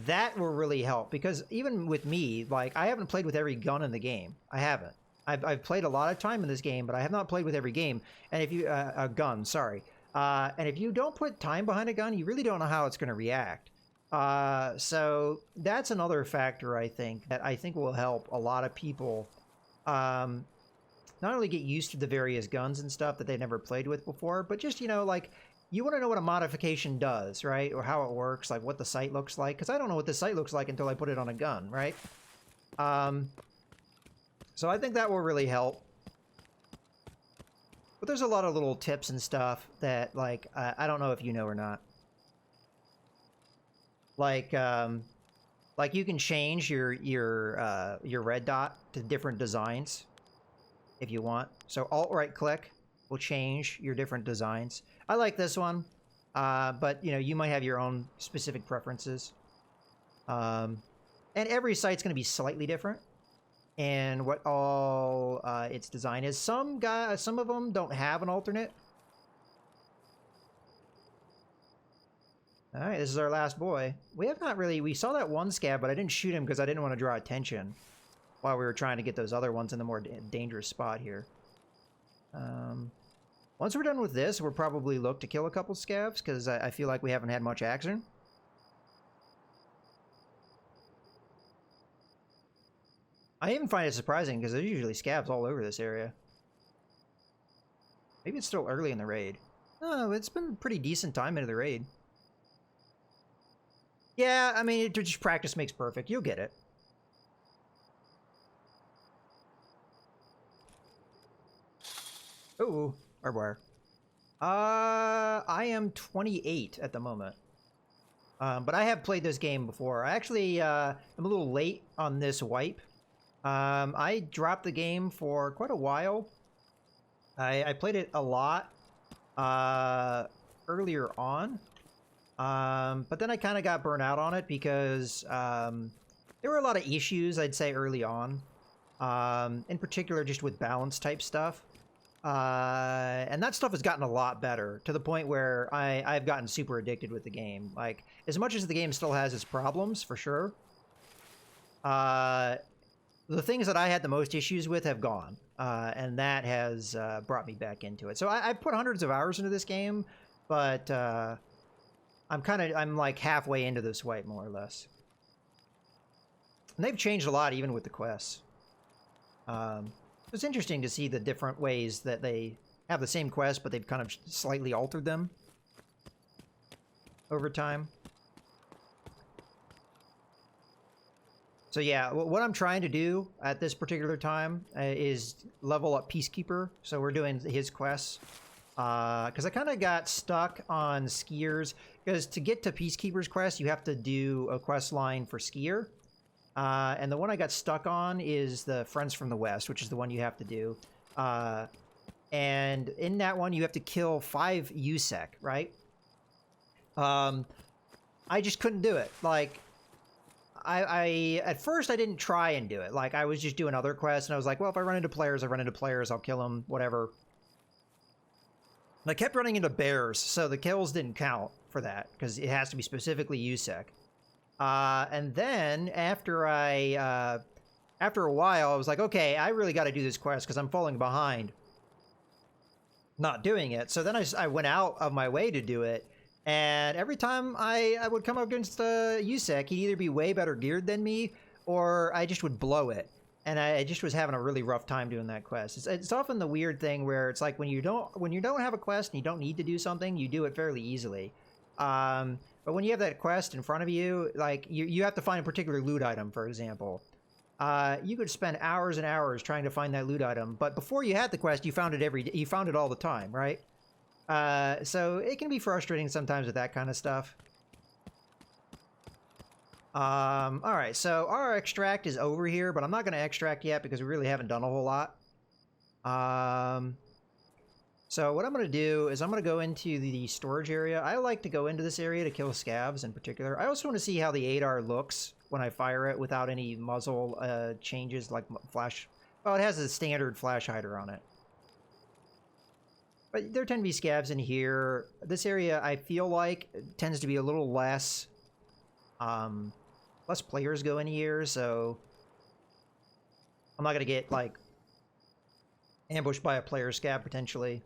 That will really help, because even with me, like, I haven't played with every gun in the game. I haven't. I've played a lot of time in this game, but I have not played with every game. And if you a gun, sorry. And if you don't put time behind a gun, you really don't know how it's going to react. So that's another factor, I think, that I think will help a lot of people not only get used to the various guns and stuff that they've never played with before, but just, you know, like, you want to know what a modification does, right? Or how it works, like what the sight looks like. Because I don't know what the sight looks like until I put it on a gun, right? So I think that will really help. But there's a lot of little tips and stuff that, like, I don't know if you know or not. Like you can change your red dot to different designs if you want. So alt-right click will change your different designs. I like this one, but you know, you might have your own specific preferences. And every site's going to be slightly different, and what all its design is. Some of them don't have an alternate. All right, this is our last boy. We have not really. We saw that one scab, but I didn't shoot him because I didn't want to draw attention while we were trying to get those other ones in the more dangerous spot here. Once we're done with this, we'll probably look to kill a couple scabs, because I feel like we haven't had much action. I even find it surprising, because there's usually scabs all over this area. Maybe it's still early in the raid. No, it's been a pretty decent time into the raid. Yeah, I mean, just practice makes perfect. You'll get it. Ooh. Barbed wire. I am 28 at the moment. But I have played this game before. I actually am a little late on this wipe. I dropped the game for quite a while. I played it a lot earlier on. But then I kind of got burnt out on it because there were a lot of issues, I'd say, early on. In particular, just with balance type stuff. And that stuff has gotten a lot better, to the point where I've gotten super addicted with the game. Like, as much as the game still has its problems, for sure, the things that I had the most issues with have gone, and that has brought me back into it. So I put hundreds of hours into this game, but I'm like halfway into this wipe, more or less. And they've changed a lot, even with the quests. It's interesting to see the different ways that they have the same quest, but they've kind of slightly altered them over time. So yeah, what I'm trying to do at this particular time is level up Peacekeeper. So we're doing his quests. Because I kind of got stuck on Skiers. Because to get to Peacekeeper's quest, you have to do a quest line for Skier. And the one I got stuck on is the Friends from the West, which is the one you have to do. And in that one, you have to kill 5 USEC, right? I just couldn't do it. Like, at first I didn't try and do it. Like, I was just doing other quests, and I was like, well, if I run into players, I'll kill them, whatever. And I kept running into bears, so the kills didn't count for that, because it has to be specifically USEC. And then after after a while, I was like, okay, I really got to do this quest because I'm falling behind not doing it. So then I went out of my way to do it, And every time I would come up against USEC, he'd either be way better geared than me, or I just would blow it. And I just was having a really rough time doing that quest. It's often the weird thing where it's like when you don't have a quest and you don't need to do something, you do it fairly easily. But when you have that quest in front of you, like you have to find a particular loot item, for example. You could spend hours and hours trying to find that loot item, but before you had the quest, you found it you found it all the time, right? So it can be frustrating sometimes with that kind of stuff. All right, so our extract is over here, but I'm not going to extract yet because we really haven't done a whole lot. So what I'm going to do is I'm going to go into the storage area. I like to go into this area to kill scavs in particular. I also want to see how the 8R looks when I fire it without any muzzle changes like flash. Well, it has a standard flash hider on it. But there tend to be scavs in here. This area, I feel like, tends to be a little less less players go in here, so I'm not going to get, like, ambushed by a player scav, potentially.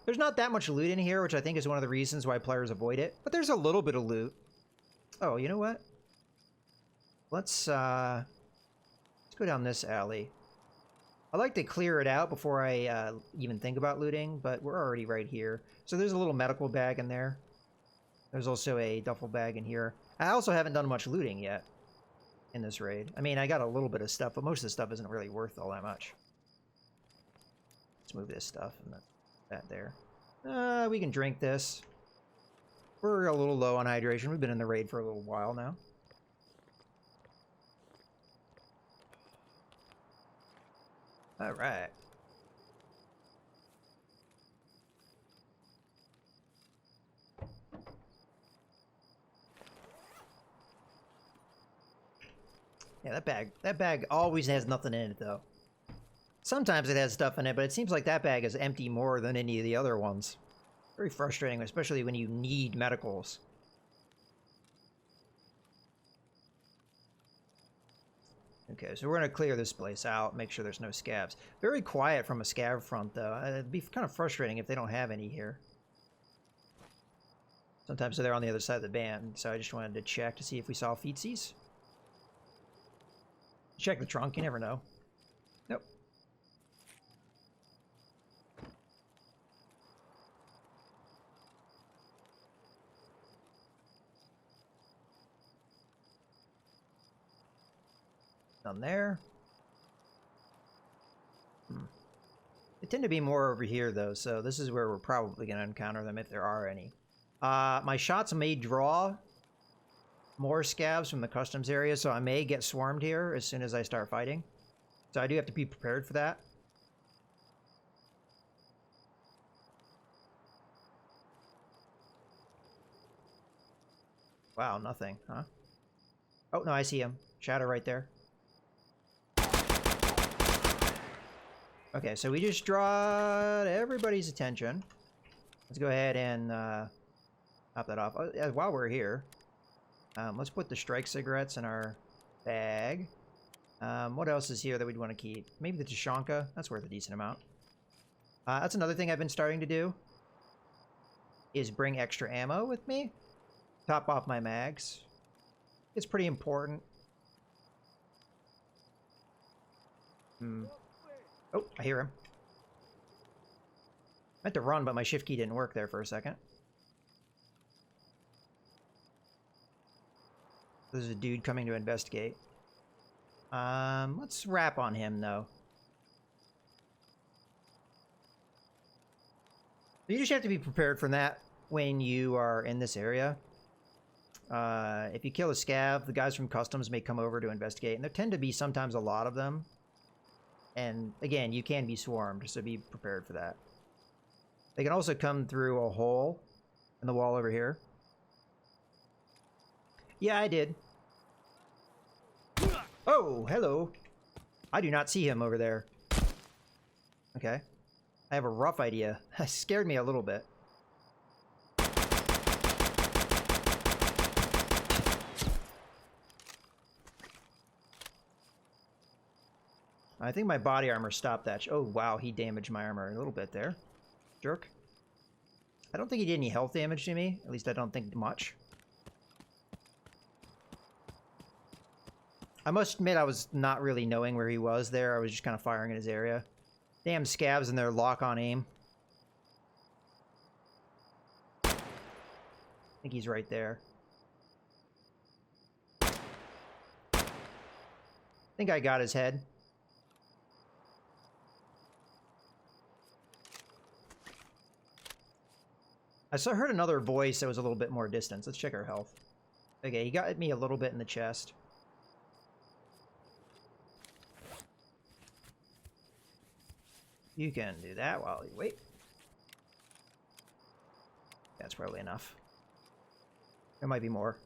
There's not that much loot in here, which I think is one of the reasons why players avoid it. But there's a little bit of loot. Oh, you know what? Let's go down this alley. I like to clear it out before I even think about looting, but we're already right here. So there's a little medical bag in there. There's also a duffel bag in here. I also haven't done much looting yet in this raid. I mean, I got a little bit of stuff, but most of the stuff isn't really worth all that much. Let's move this stuff and that there. We can drink this. We're a little low on hydration. We've been in the raid for a little while now. All right. Yeah, that bag always has nothing in it, though. Sometimes it has stuff in it, but it seems like that bag is empty more than any of the other ones. Very frustrating, especially when you need medicals. Okay, so we're going to clear this place out, make sure there's no scavs. Very quiet from a scav front, though. It'd be kind of frustrating if they don't have any here. Sometimes they're on the other side of the band, so I just wanted to check to see if we saw feetsies. Check the trunk, you never know. Nope. None there. They tend to be more over here, though, so this is where we're probably going to encounter them if there are any. My shots may draw more scavs from the customs area, so I may get swarmed here as soon as I start fighting. So I do have to be prepared for that. Wow, nothing, huh? Oh, no, I see him. Shadow right there. Okay, so we just draw everybody's attention. Let's go ahead and top that off. While we're here, let's put the strike cigarettes in our bag. What else is here that we'd want to keep? Maybe the Tashanka. That's worth a decent amount. That's another thing I've been starting to do, is bring extra ammo with me. Top off my mags. It's pretty important. Oh, I hear him. I meant to run, but my shift key didn't work there for a second. There's a dude coming to investigate. Let's wrap on him, though. You just have to be prepared for that when you are in this area. If you kill a scav, the guys from customs may come over to investigate, and there tend to be sometimes a lot of them. And again, you can be swarmed, so be prepared for that. They can also come through a hole in the wall over here. Yeah, I did. Oh, hello. I do not see him over there. Okay. I have a rough idea. That scared me a little bit. I think my body armor stopped that. Oh, wow, he damaged my armor a little bit there. Jerk. I don't think he did any health damage to me. At least I don't think much. I must admit I was not really knowing where he was there. I was just kind of firing in his area. Damn scabs and their lock-on aim. I think he's right there. I think I got his head. I heard another voice that was a little bit more distance. Let's check our health. Okay, he got me a little bit in the chest. You can do that while you wait. That's probably enough. There might be more.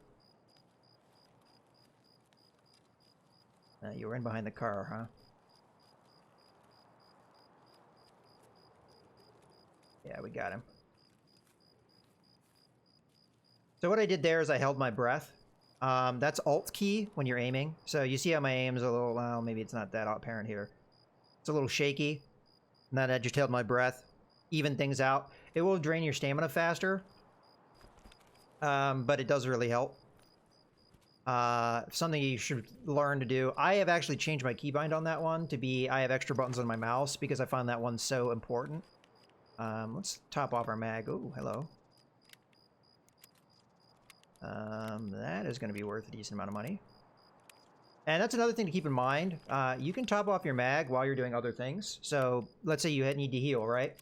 You were in behind the car, huh? Yeah, we got him. So what I did there is I held my breath. That's Alt key when you're aiming. So you see how my aim is a little, well, maybe it's not that apparent here. It's a little shaky. And then I just held my breath, even things out. It will drain your stamina faster, but it does really help. Something you should learn to do. I have actually changed my keybind on that one to be, I have extra buttons on my mouse because I find that one so important. Let's top off our mag. Oh, hello. That is going to be worth a decent amount of money. And that's another thing to keep in mind. You can top off your mag while you're doing other things. So let's say you need to heal, right?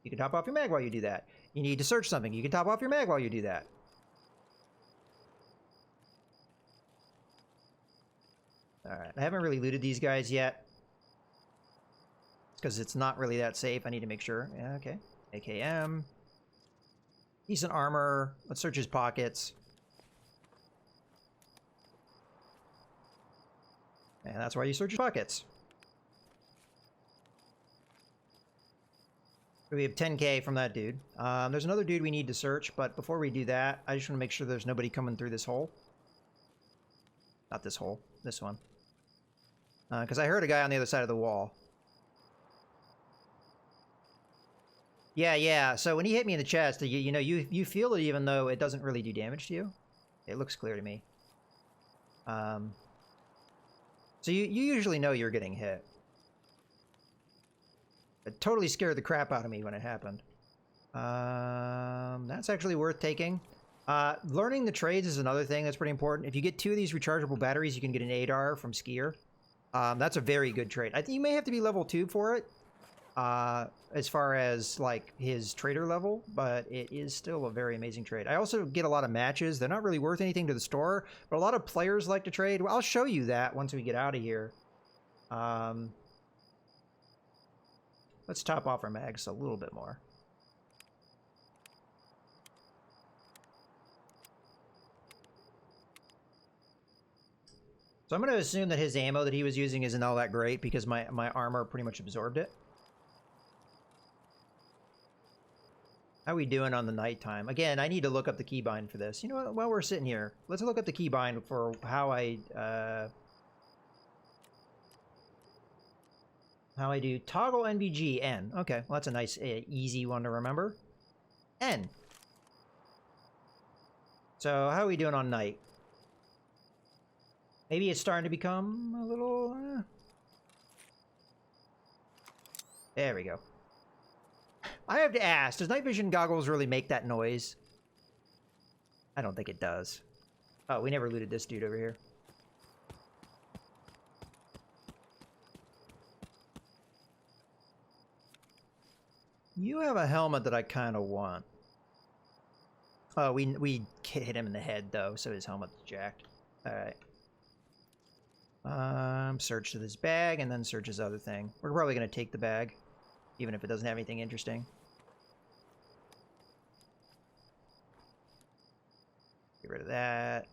You can top off your mag while you do that. You need to search something. You can top off your mag while you do that. Alright, I haven't really looted these guys yet. Because it's not really that safe. I need to make sure. Yeah, okay. AKM. Decent armor. Let's search his pockets. And that's why you search your pockets. We have 10k from that dude. There's another dude we need to search, but before we do that, I just want to make sure there's nobody coming through this hole. Not this hole. This one. Because I heard a guy on the other side of the wall. Yeah. So when he hit me in the chest, you know, you feel it even though it doesn't really do damage to you. It looks clear to me. So you usually know you're getting hit. It totally scared the crap out of me when it happened. That's actually worth taking. Learning the trades is another thing that's pretty important. If you get 2 of these rechargeable batteries, you can get an ADAR from Skier. That's a very good trade. I think you may have to be level 2 for it. As far as like his trader level, but it is still a very amazing trade. I also get a lot of matches. They're not really worth anything to the store, but a lot of players like to trade. Well, I'll show you that once we get out of here. Let's top off our mags a little bit more. So I'm going to assume that his ammo that he was using isn't all that great because my armor pretty much absorbed it. How are we doing on the nighttime? Again, I need to look up the keybind for this. You know what? While we're sitting here, let's look up the keybind for how I do toggle NVG N. Okay, well that's a nice easy one to remember. N. So how are we doing on night? Maybe it's starting to become a little... There we go. I have to ask, does night vision goggles really make that noise? I don't think it does. Oh, we never looted this dude over here. You have a helmet that I kind of want. Oh, we hit him in the head, though, so his helmet's jacked. Alright. Search to this bag, and then search his other thing. We're probably going to take the bag, even if it doesn't have anything interesting. Get rid of that.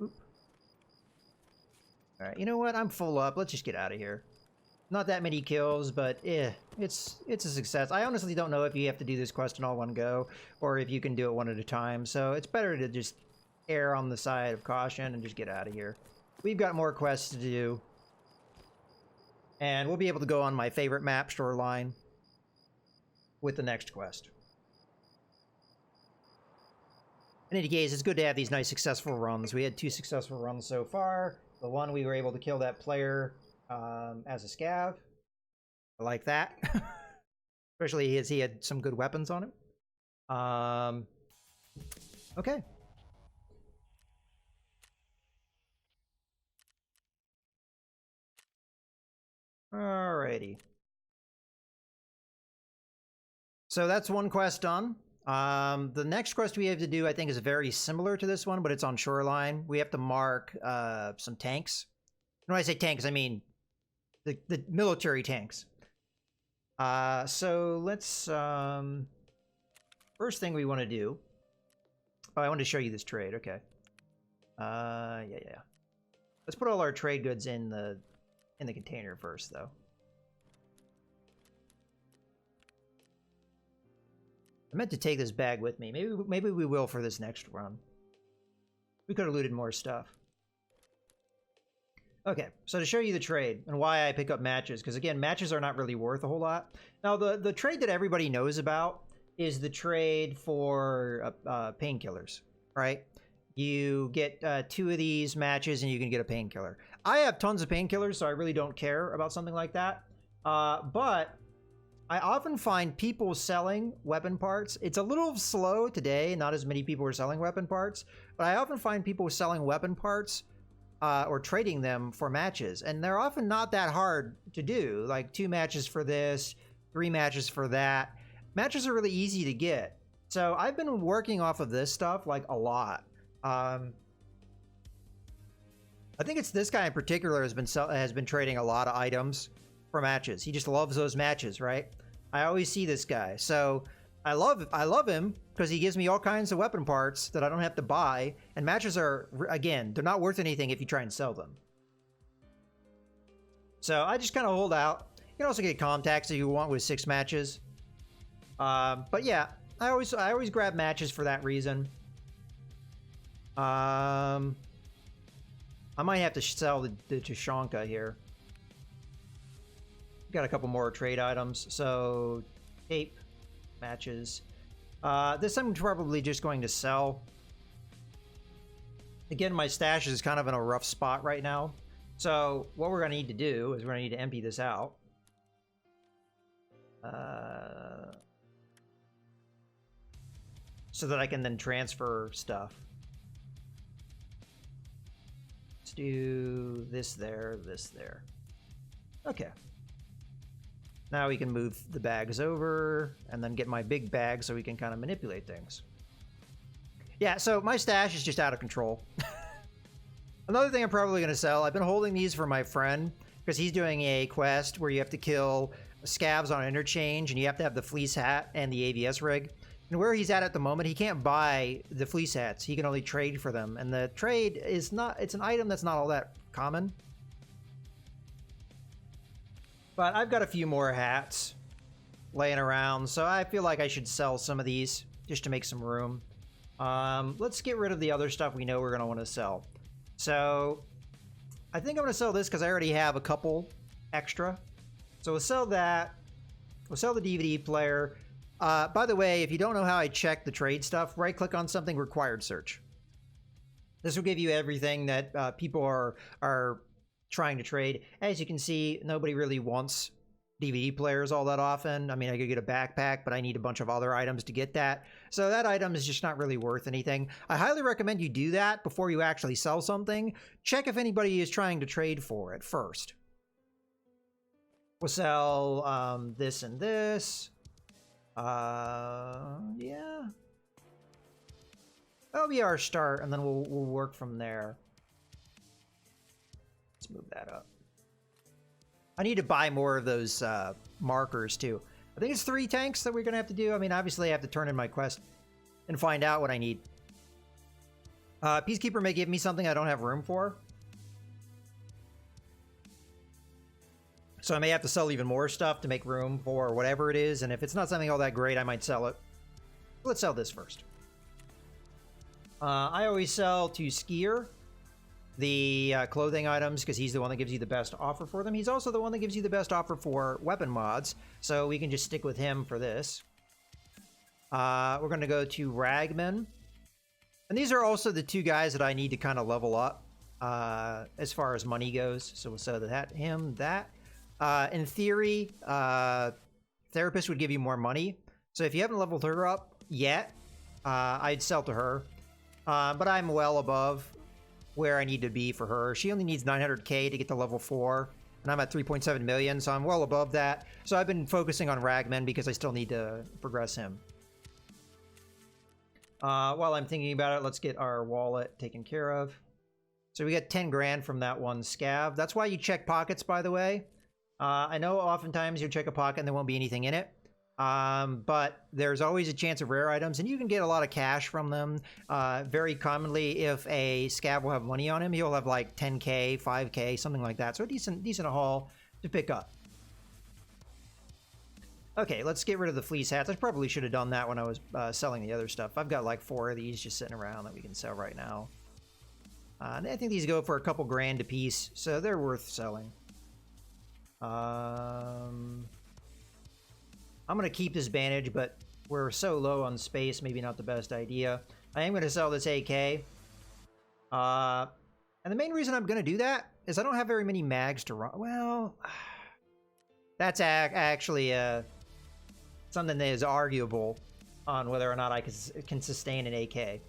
Oop. Alright, you know what? I'm full up. Let's just get out of here. Not that many kills, but it's a success. I honestly don't know if you have to do this quest in all one go, or if you can do it one at a time, so it's better to just err on the side of caution and just get out of here. We've got more quests to do. And we'll be able to go on my favorite map, Shoreline, with the next quest. In any case, it's good to have these nice successful runs. We had 2 successful runs so far. The one we were able to kill that player as a scav. I like that. Especially as he had some good weapons on him. Okay. Alrighty. So that's one quest done. The next quest we have to do, I think, is very similar to this one, but it's on Shoreline. We have to mark some tanks. When I say tanks, I mean the military tanks. So let's... first thing we want to do... Oh, I wanted to show you this trade. Okay. Yeah. Let's put all our trade goods in the container first, though. I meant to take this bag with me. Maybe we will for this next run. We could have looted more stuff. Okay, so to show you the trade and why I pick up matches, because again, matches are not really worth a whole lot. Now, the trade that everybody knows about is the trade for painkillers, right? You get 2 of these matches and you can get a painkiller. I have tons of painkillers, so I really don't care about something like that. But I often find people selling weapon parts. It's a little slow today. Not as many people are selling weapon parts. But I often find people selling weapon parts or trading them for matches. And they're often not that hard to do. Like 2 matches for this, 3 matches for that. Matches are really easy to get. So I've been working off of this stuff like a lot. I think it's this guy in particular has been trading a lot of items for matches. He just loves those matches, right? I always see this guy. So I love him because he gives me all kinds of weapon parts that I don't have to buy. And matches are, again, they're not worth anything if you try and sell them. So I just kind of hold out. You can also get contacts if you want with 6 matches. But yeah, I always grab matches for that reason. I might have to sell the Tushonka here. Got a couple more trade items. So, tape, matches. This I'm probably just going to sell. Again, my stash is kind of in a rough spot right now. So, what we're going to need to do is we're going to need to empty this out. So that I can then transfer stuff. Let's do this there, this there. Okay. Now we can move the bags over and then get my big bag so we can kind of manipulate things. Yeah, so my stash is just out of control. Another thing I'm probably going to sell, I've been holding these for my friend because he's doing a quest where you have to kill scavs on interchange and you have to have the fleece hat and the AVS rig. And where he's at the moment, he can't buy the fleece hats. He can only trade for them. And the trade is not, it's an item that's not all that common. But I've got a few more hats laying around, so I feel like I should sell some of these just to make some room. Let's get rid of the other stuff we know we're going to want to sell. So I think I'm going to sell this because I already have a couple extra. So we'll sell that. We'll sell the DVD player. By the way, if you don't know how I check the trade stuff, right-click on something, required search. This will give you everything that people are trying to trade. As you can see, nobody really wants DVD players all that often. I mean, I could get a backpack, but I need a bunch of other items to get that. So that item is just not really worth anything. I highly recommend you do that before you actually sell something. Check if anybody is trying to trade for it first. We'll sell this and this. Yeah. That'll be our start, and then we'll work from there. Let's move that up. I need to buy more of those markers too. I think it's 3 tanks that we're gonna have to do. I mean, obviously I have to turn in my quest and find out what I need. Peacekeeper may give me something I don't have room for. So I may have to sell even more stuff to make room for whatever it is. And if it's not something all that great, I might sell it. Let's sell this first. I always sell to Skier. the clothing items because he's the one that gives you the best offer for them. He's also the one that gives you the best offer for weapon mods, so we can just stick with him for this. We're going to go to Ragman. And these are also the two guys that I need to kind of level up as far as money goes. So we'll sell that. In theory, Therapist would give you more money. So if you haven't leveled her up yet, I'd sell to her. But I'm well above where I need to be for her. She only needs 900k to get to level 4. And I'm at 3.7 million, so I'm well above that. So I've been focusing on Ragman because I still need to progress him. While I'm thinking about it, let's get our wallet taken care of. So we got 10 grand from that one scav. That's why you check pockets, by the way. I know oftentimes you'll check a pocket and there won't be anything in it. But there's always a chance of rare items, and you can get a lot of cash from them. Very commonly, if a scav will have money on him, he'll have like 10k, 5k, something like that. So a decent haul to pick up. Okay, let's get rid of the fleece hats. I probably should have done that when I was selling the other stuff. I've got like 4 of these just sitting around that we can sell right now. And I think these go for a couple grand a piece, so they're worth selling. I'm going to keep this bandage, but we're so low on space, maybe not the best idea. I am going to sell this AK. And the main reason I'm going to do that is I don't have very many mags to run. Well, that's actually something that is arguable on whether or not I can sustain an AK.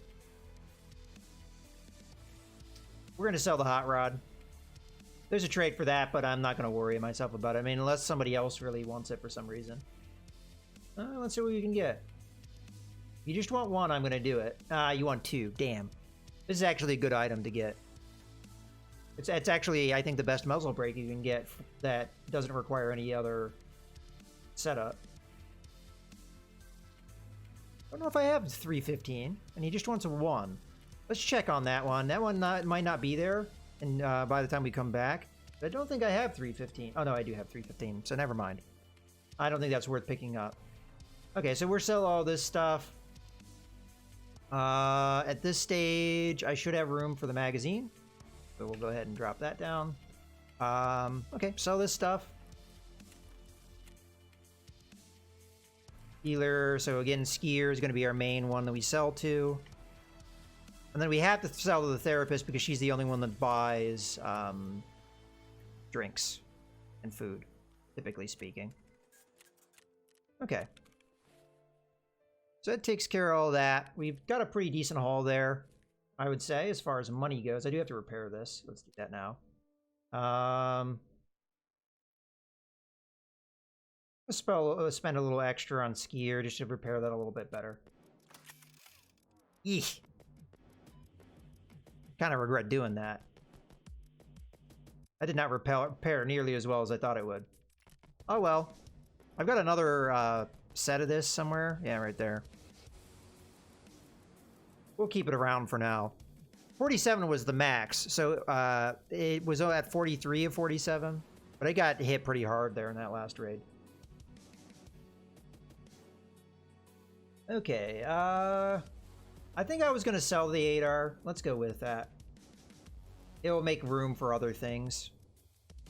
We're going to sell the hot rod. There's a trade for that, but I'm not going to worry myself about it. I mean, unless somebody else really wants it for some reason. Let's see what we can get. You just want 1, I'm going to do it. You want 2. Damn. This is actually a good item to get. It's actually, I think, the best muzzle brake you can get that doesn't require any other setup. I don't know if I have 315, and he just wants a 1. Let's check on that one. That one might not be there, and by the time we come back. But I don't think I have 315. Oh, no, I do have 315, so never mind. I don't think that's worth picking up. Okay, so we're selling all this stuff. At this stage, I should have room for the magazine. So we'll go ahead and drop that down. Okay, sell this stuff. Dealer, so again, Skier is going to be our main one that we sell to. And then we have to sell to the Therapist because she's the only one that buys drinks and food, typically speaking. Okay. So that takes care of all that. We've got a pretty decent haul there, I would say, as far as money goes. I do have to repair this. Let's do that now. Let's spend a little extra on Skier just to repair that a little bit better. Eek. Kind of regret doing that. I did not repair nearly as well as I thought it would. Oh well. I've got another set of this somewhere. Yeah, right there. We'll keep it around for now. 47 was the max, so it was at 43 of 47, but I got hit pretty hard there in that last raid. Okay, I think I was going to sell the 8R. Let's go with that. It will make room for other things.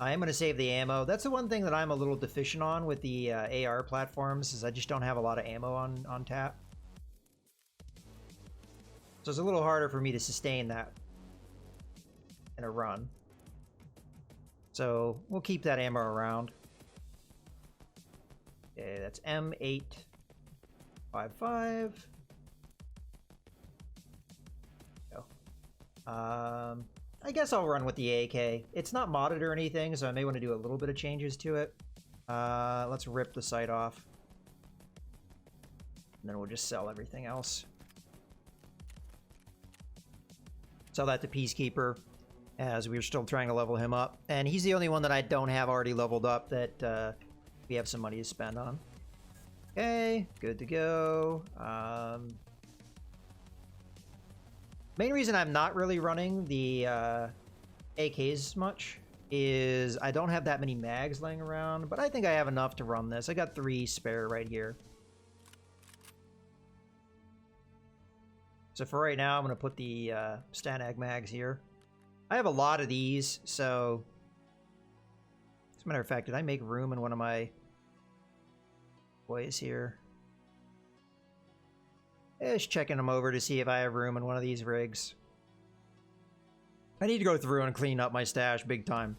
I am going to save the ammo. That's the one thing that I'm a little deficient on with the AR platforms, is I just don't have a lot of ammo on tap. So it's a little harder for me to sustain that in a run. So we'll keep that ammo around. Okay, that's M855. Go. I guess I'll run with the AK. It's not modded or anything, so I may want to do a little bit of changes to it. Let's rip the sight off. And then we'll just sell everything else. Sell that to Peacekeeper, as we're still trying to level him up. And he's the only one that I don't have already leveled up that we have some money to spend on. Okay, good to go. Main reason I'm not really running the AKs much is I don't have that many mags laying around, but I think I have enough to run this. I got 3 spare right here. So for right now, I'm going to put the Stanag mags here. I have a lot of these, so... As a matter of fact, did I make room in one of my boys here? Just checking them over to see if I have room in one of these rigs. I need to go through and clean up my stash big time.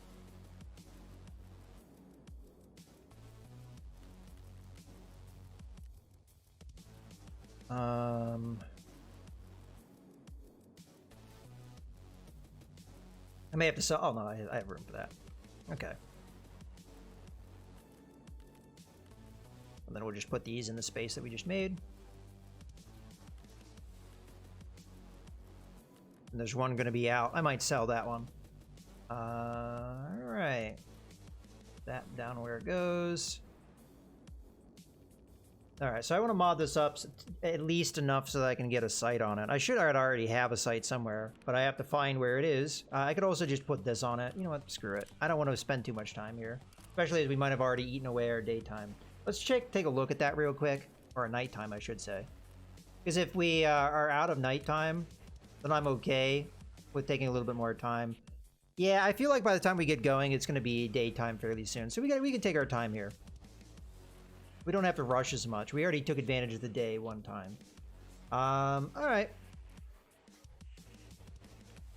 I may have to sell... Oh, no, I have room for that. Okay. And then we'll just put these in the space that we just made. And there's one going to be out. I might sell that one. Alright. That down where it goes. Alright, so I want to mod this up at least enough so that I can get a sight on it. I should already have a sight somewhere, but I have to find where it is. I could also just put this on it. You know what? Screw it. I don't want to spend too much time here. Especially as we might have already eaten away our daytime. Let's take a look at that real quick. Or nighttime, I should say. Because if we are out of nighttime, then I'm okay with taking a little bit more time. Yeah, I feel like by the time we get going, it's going to be daytime fairly soon. So we can take our time here. We don't have to rush as much. We already took advantage of the day one time. Alright.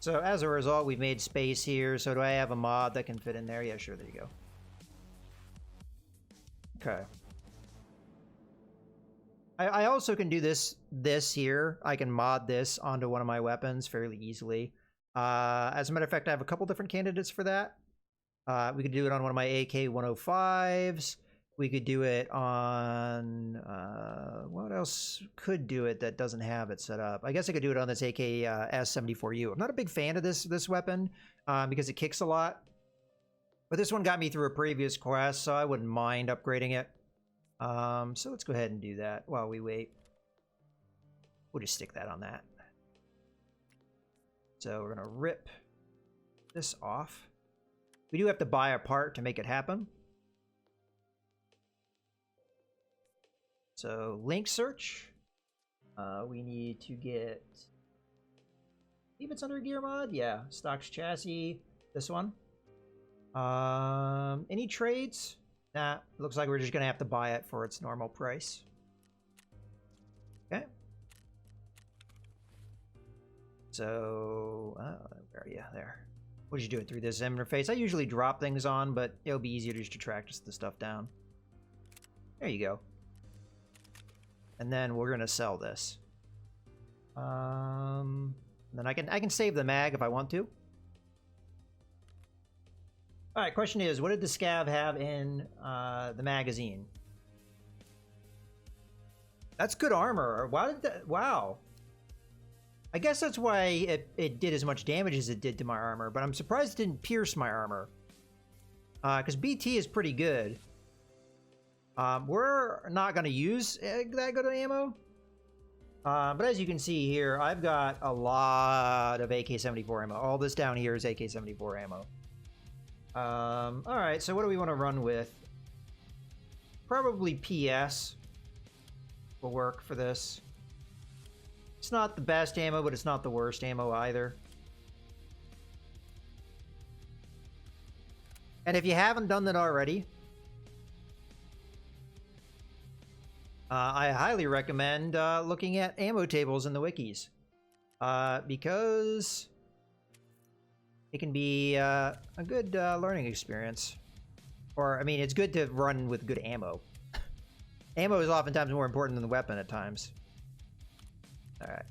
So as a result, we've made space here. So do I have a mod that can fit in there? Yeah, sure, there you go. Okay. I also can do this here. I can mod this onto one of my weapons fairly easily. As a matter of fact, I have a couple different candidates for that. We could do it on one of my AK-105s. We could do it on... what else could do it that doesn't have it set up? I guess I could do it on this AK-S74U. I'm not a big fan of this weapon because it kicks a lot. But this one got me through a previous quest, so I wouldn't mind upgrading it. So let's go ahead and do that while we wait. We'll just stick that on that. So we're going to rip this off. We do have to buy a part to make it happen. So link search. We need to get... If it's under gear mod? Yeah. Stocks chassis. This one. Any trades? Nah. Looks like we're just going to have to buy it for its normal price. Okay. So, where are you? There. We'll just do it through this interface. I usually drop things on, but it'll be easier just to track the stuff down. There you go. And then we're gonna sell this. Then I can save the mag if I want to. All right. Question is, what did the scav have in the magazine? That's good armor. Why did that? Wow. I guess that's why it did as much damage as it did to my armor, but I'm surprised it didn't pierce my armor. Because BT is pretty good. We're not going to use that good of ammo. But as you can see here, I've got a lot of AK-74 ammo. All this down here is AK-74 ammo. Alright, so what do we want to run with? Probably PS will work for this. It's not the best ammo, but it's not the worst ammo either. And if you haven't done that already, I highly recommend looking at ammo tables in the wikis. Because it can be a good learning experience. Or, I mean, it's good to run with good ammo. Ammo is oftentimes more important than the weapon at times. Alright.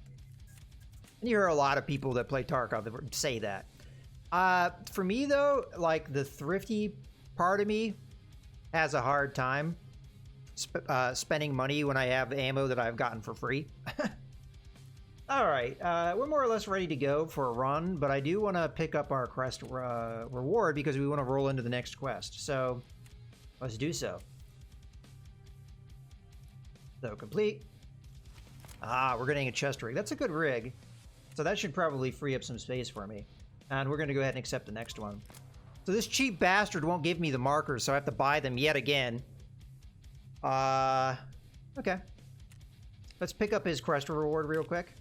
And you hear a lot of people that play Tarkov that say that. For me, though, like, the thrifty part of me has a hard time spending money when I have ammo that I've gotten for free. Alright, we're more or less ready to go for a run, but I do want to pick up our quest reward because we want to roll into the next quest. So, let's do so. So, complete. We're getting a chest rig. That's a good rig. So that should probably free up some space for me. And we're going to go ahead and accept the next one. So this cheap bastard won't give me the markers, so I have to buy them yet again. Okay. Let's pick up his quest reward real quick.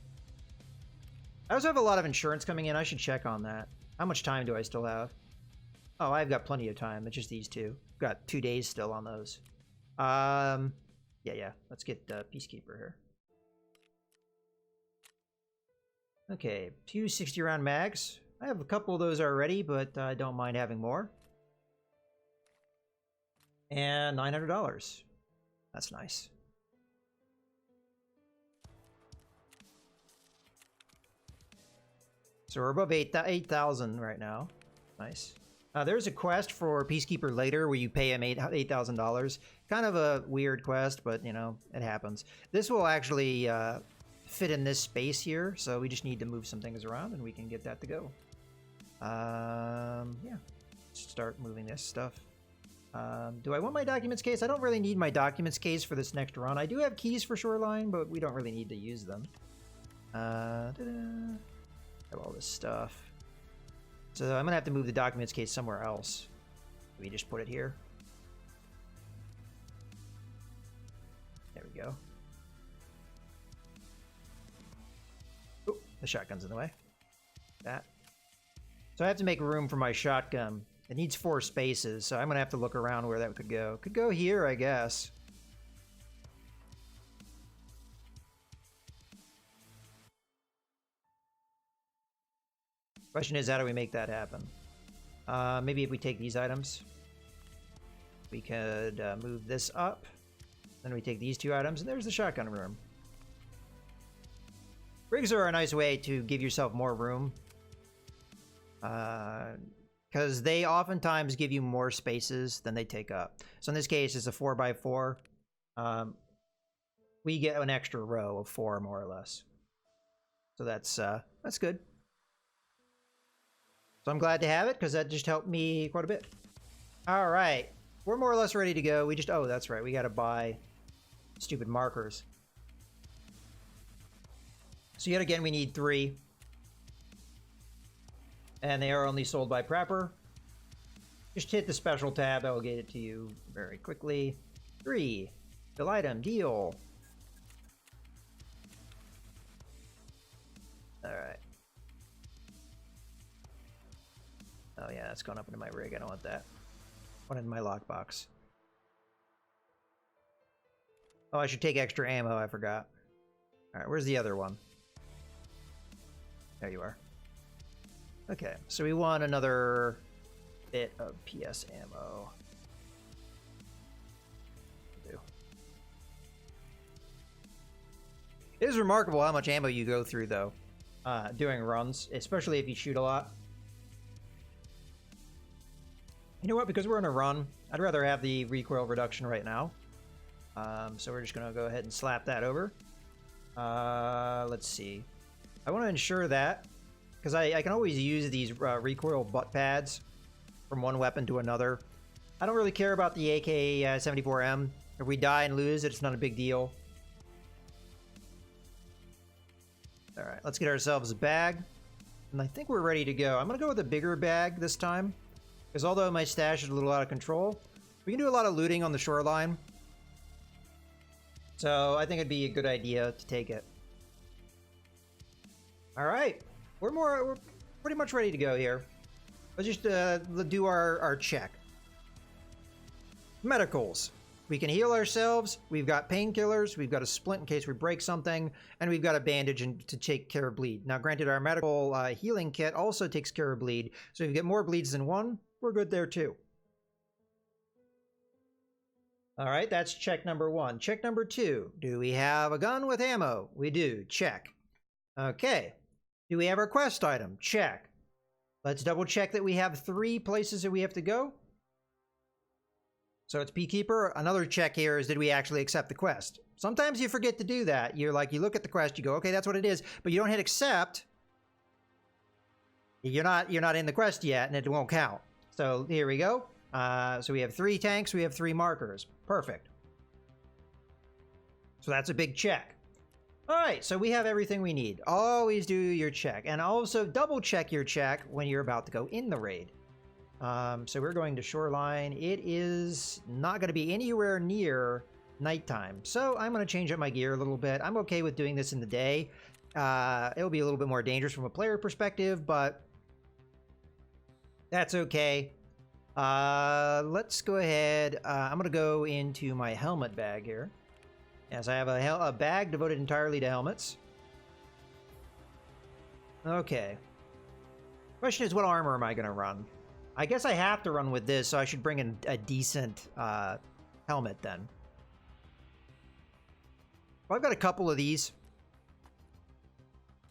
I also have a lot of insurance coming in. I should check on that. How much time do I still have? Oh, I've got plenty of time. It's just these two. Got 2 days still on those. Yeah. Let's get Peacekeeper here. Okay, 2 60-round mags. I have a couple of those already, but I don't mind having more. And $900. That's nice. So we're above 8,000 right now. Nice. There's a quest for Peacekeeper later where you pay him $8,000. Kind of a weird quest, but you know, it happens. This will actually fit in this space here, so we just need to move some things around and we can get that to go. Yeah. Start moving this stuff. Do I want my documents case? I don't really need my documents case for this next run. I do have keys for Shoreline, but we don't really need to use them. Have all this stuff. So I'm gonna have to move the documents case somewhere else. We just put it here. There we go. Oh, the shotgun's in the way. That. So I have to make room for my shotgun. It needs 4 spaces, so I'm gonna have to look around where that could go. Could go here, I guess. Question is, how do we make that happen? Maybe if we take these items, we could move this up. Then we take these 2 items, and there's the shotgun room. Rigs are a nice way to give yourself more room. Because they oftentimes give you more spaces than they take up. So in this case, it's a 4x4. We get an extra row of 4, more or less. So that's good. So I'm glad to have it, because that just helped me quite a bit. All right. We're more or less ready to go. We just... Oh, that's right. We got to buy stupid markers. So yet again, we need 3. And they are only sold by Prepper. Just hit the special tab. I will get it to you very quickly. 3. Fill item. Deal. All right. Oh yeah, that's going up into my rig. I don't want that. One in my lockbox. Oh, I should take extra ammo. I forgot. All right, where's the other one? There you are. Okay, so we want another bit of PS ammo. It is remarkable how much ammo you go through, though, doing runs, especially if you shoot a lot. You know what? Because we're in a run, I'd rather have the recoil reduction right now. So we're just going to go ahead and slap that over. Let's see. I want to ensure that, because I can always use these recoil butt pads from one weapon to another. I don't really care about the AK-74M. If we die and lose it, it's not a big deal. All right, let's get ourselves a bag. And I think we're ready to go. I'm going to go with a bigger bag this time. Because although my stash is a little out of control, we can do a lot of looting on the shoreline. So I think it'd be a good idea to take it. All right, we're pretty much ready to go here. Let's just do our check. Medicals. We can heal ourselves. We've got painkillers. We've got a splint in case we break something, and we've got a bandage to take care of bleed. Now, granted, our medical healing kit also takes care of bleed, so if you get more bleeds than one, we're good there too. All right, that's check number 1. Check number 2. Do we have a gun with ammo? We do. Check. Okay. Do we have our quest item? Check. Let's double check that we have 3 places that we have to go. So it's Beekeeper. Another check here is, did we actually accept the quest? Sometimes you forget to do that. You're like, you look at the quest, you go, okay, that's what it is, but you don't hit accept. You're not in the quest yet, and it won't count. So here we go. So we have 3 tanks, we have 3 markers. Perfect. So that's a big check. All right, so we have everything we need. Always do your check, and also double check your check when you're about to go in the raid. So we're going to Shoreline. It is not going to be anywhere near nighttime. So I'm going to change up my gear a little bit. I'm okay with doing this in the day. It'll be a little bit more dangerous from a player perspective, but That's okay. Let's go ahead. I'm gonna go into my helmet bag here. Yes, I have a bag devoted entirely to helmets. Okay. Question is, what armor am I gonna run? I guess I have to run with this, so I should bring in a decent helmet then. Well, I've got a couple of these.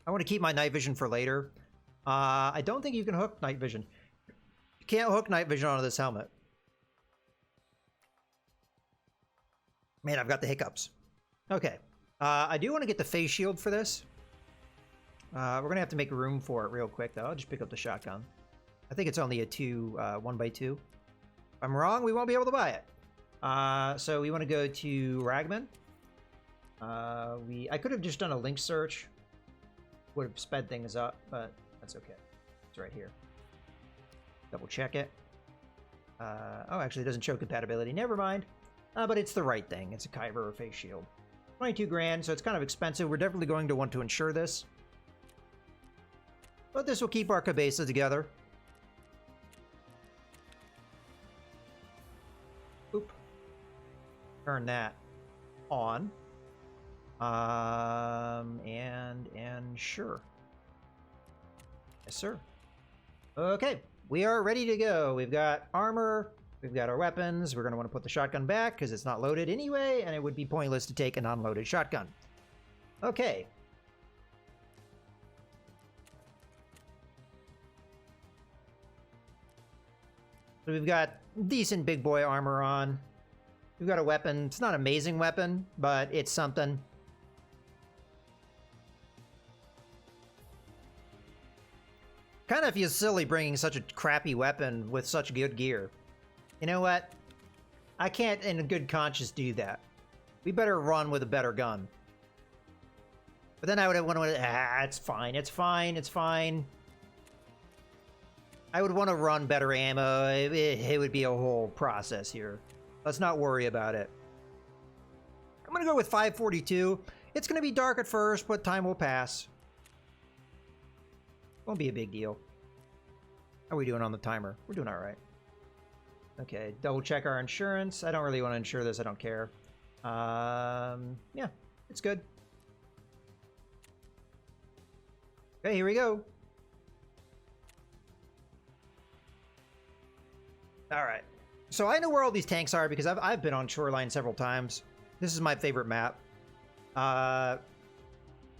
I want to keep my night vision for later. I don't think you can hook night vision. You can't hook night vision onto this helmet. Man, I've got the hiccups. Okay. I do want to get the face shield for this. We're going to have to make room for it real quick, though. I'll just pick up the shotgun. I think it's only a 1x2. If I'm wrong, we won't be able to buy it. So we want to go to Ragman. I could have just done a link search. Would have sped things up, but that's okay. It's right here. Double check it. Oh, actually, it doesn't show compatibility. Never mind. But it's the right thing. It's a Kyber face shield. 22 grand, so it's kind of expensive. We're definitely going to want to insure this. But this will keep our cabeza together. Oop. Turn that on. And sure. Yes, sir. Okay, we are ready to go. We've got armor, we've got our weapons. We're going to want to put the shotgun back because it's not loaded anyway, and it would be pointless to take an unloaded shotgun. Okay. So we've got decent big boy armor on. We've got a weapon. It's not an amazing weapon, but it's something. Kind of feels silly bringing such a crappy weapon with such good gear. You know what? I can't in good conscience do that. We better run with a better gun. But then I would want to... it's fine, it's fine, it's fine. I would want to run better ammo. It would be a whole process here. Let's not worry about it. I'm going to go with 542. It's going to be dark at first, but time will pass. Won't be a big deal. How are we doing on the timer? We're doing all right. Okay, double check our insurance. I don't really want to insure this. I don't care. Yeah, it's good. Okay, here we go. All right. So I know where all these tanks are because I've been on Shoreline several times. This is my favorite map.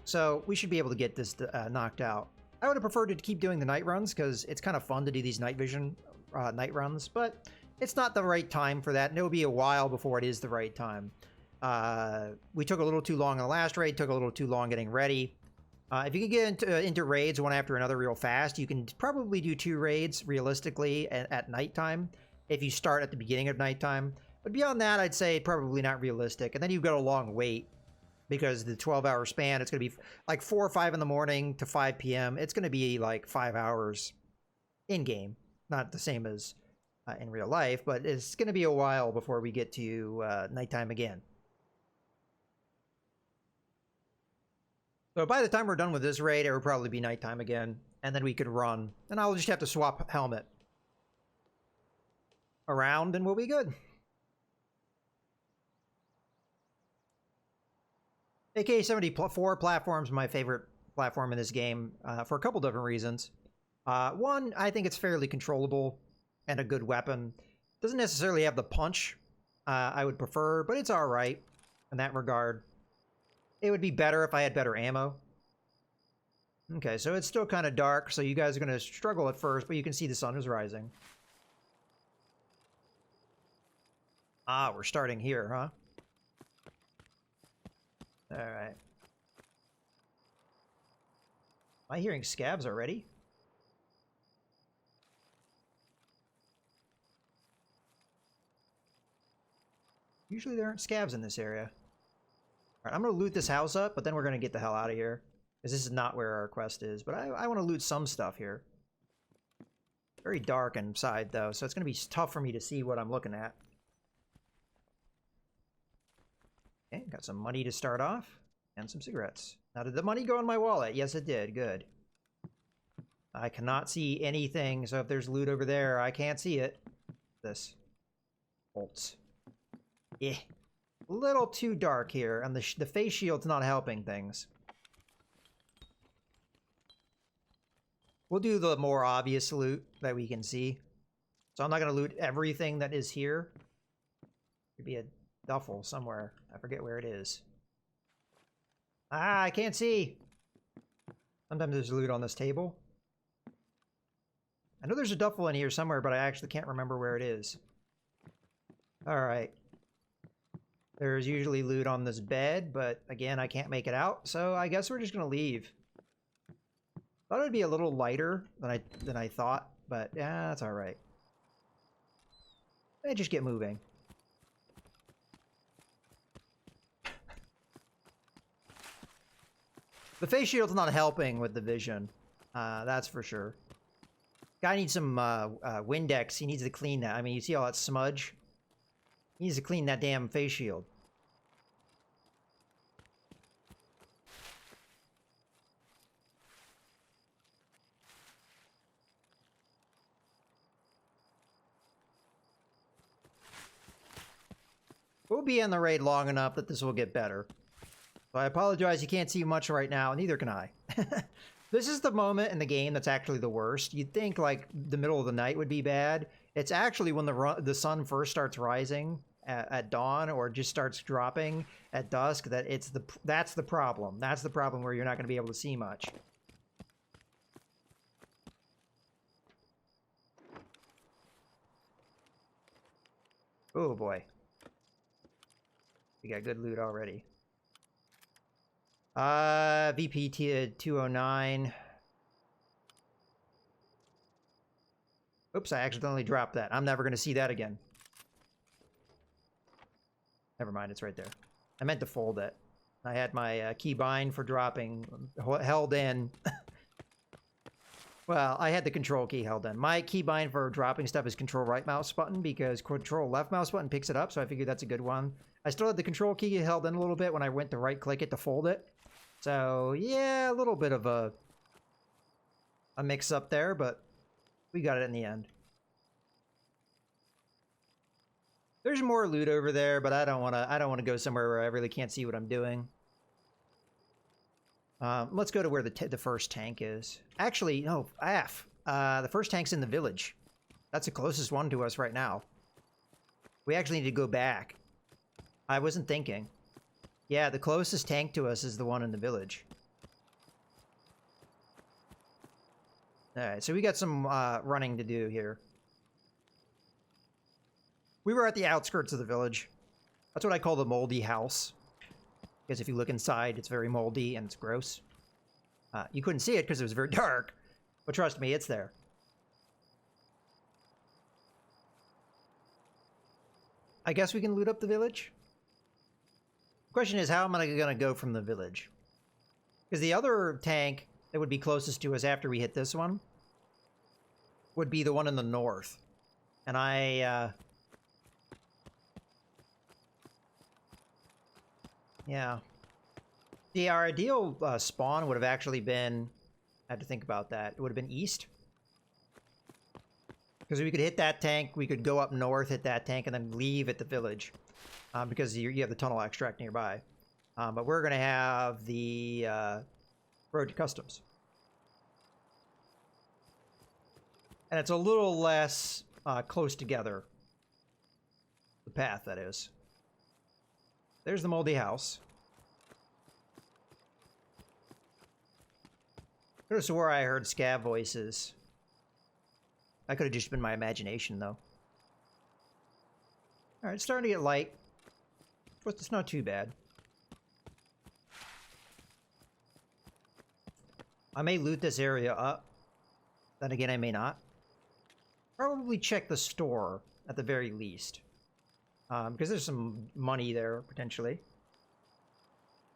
So we should be able to get this knocked out. I would have preferred to keep doing the night runs because it's kind of fun to do these night vision night runs, but it's not the right time for that, and it'll be a while before it is the right time. We took a little too long in the last raid, took a little too long getting ready. If you can get into raids one after another real fast, you can probably do 2 raids realistically at nighttime if you start at the beginning of nighttime. But beyond that, I'd say probably not realistic. And then you've got a long wait because the 12-hour span, it's going to be like 4 or 5 in the morning to 5 p.m. It's going to be like 5 hours in-game. Not the same as in real life, but it's going to be a while before we get to nighttime again. So by the time we're done with this raid, it will probably be nighttime again, and then we could run. And I'll just have to swap helmet around, and we'll be good. AK-74 platform's my favorite platform in this game for a couple different reasons. One, I think it's fairly controllable and a good weapon. Doesn't necessarily have the punch I would prefer, but it's all right in that regard. It would be better if I had better ammo. Okay, so it's still kind of dark, so you guys are going to struggle at first, but you can see the sun is rising. Ah, we're starting here, huh? All right. Am I hearing scabs already? Usually there aren't scabs in this area. All right, I'm going to loot this house up, but then we're going to get the hell out of here. Because this is not where our quest is. But I want to loot some stuff here. Very dark inside, though, so it's going to be tough for me to see what I'm looking at. Okay, got some money to start off. And some cigarettes. Now, did the money go in my wallet? Yes, it did. Good. I cannot see anything, so if there's loot over there, I can't see it. This. Bolts. Eh. A little too dark here, and the face shield's not helping things. We'll do the more obvious loot that we can see. So I'm not going to loot everything that is here. Could be a duffel somewhere. I forget where it is. Ah, I can't see. Sometimes there's loot on this table. I know there's a duffel in here somewhere, but I actually can't remember where it is. Alright. There's usually loot on this bed, but again, I can't make it out, so I guess we're just gonna leave. Thought it'd be a little lighter than I thought, but yeah, that's alright. Just get moving. The face shield's not helping with the vision. That's for sure. Guy needs some Windex. He needs to clean that. I mean, you see all that smudge? He needs to clean that damn face shield. We'll be in the raid long enough that this will get better. So I apologize, you can't see much right now, neither can I. This is the moment in the game that's actually the worst. You'd think, like, the middle of the night would be bad. It's actually when the sun first starts rising at dawn, or just starts dropping at dusk, that's the problem. That's the problem where you're not going to be able to see much. Oh boy. We got good loot already. VP 209. Oops, I accidentally dropped that. I'm never going to see that again. Never mind, it's right there. I meant to fold it. I had my key bind for dropping held in. Well, I had the control key held in. My key bind for dropping stuff is control right mouse button, because control left mouse button picks it up, so I figured that's a good one. I still had the control key held in a little bit when I went to right click it to fold it. So yeah, a little bit of a mix up there, but we got it in the end. There's more loot over there, but I don't want to go somewhere where I really can't see what I'm doing. Let's go to where the first tank is. Actually, no, the first tank's in the village. That's the closest one to us right now. We actually need to go back. I wasn't thinking. Yeah, the closest tank to us is the one in the village. Alright, so we got some running to do here. We were at the outskirts of the village. That's what I call the moldy house. Because if you look inside, it's very moldy and it's gross. You couldn't see it because it was very dark. But trust me, it's there. I guess we can loot up the village? The question is, how am I going to go from the village? Because the other tank that would be closest to us after we hit this one would be the one in the north. And yeah. See, our ideal spawn would have actually been... I had to think about that. It would have been east. Because we could hit that tank, we could go up north, hit that tank, and then leave at the village. Because you have the tunnel extract nearby. But we're going to have the road to customs. And it's a little less close together. The path, that is. There's the moldy house. Could have swore I heard scav voices. That could have just been my imagination, though. Alright, it's starting to get light. But it's not too bad. I may loot this area up. Then again, I may not. Probably check the store, at the very least. Because there's some money there, potentially.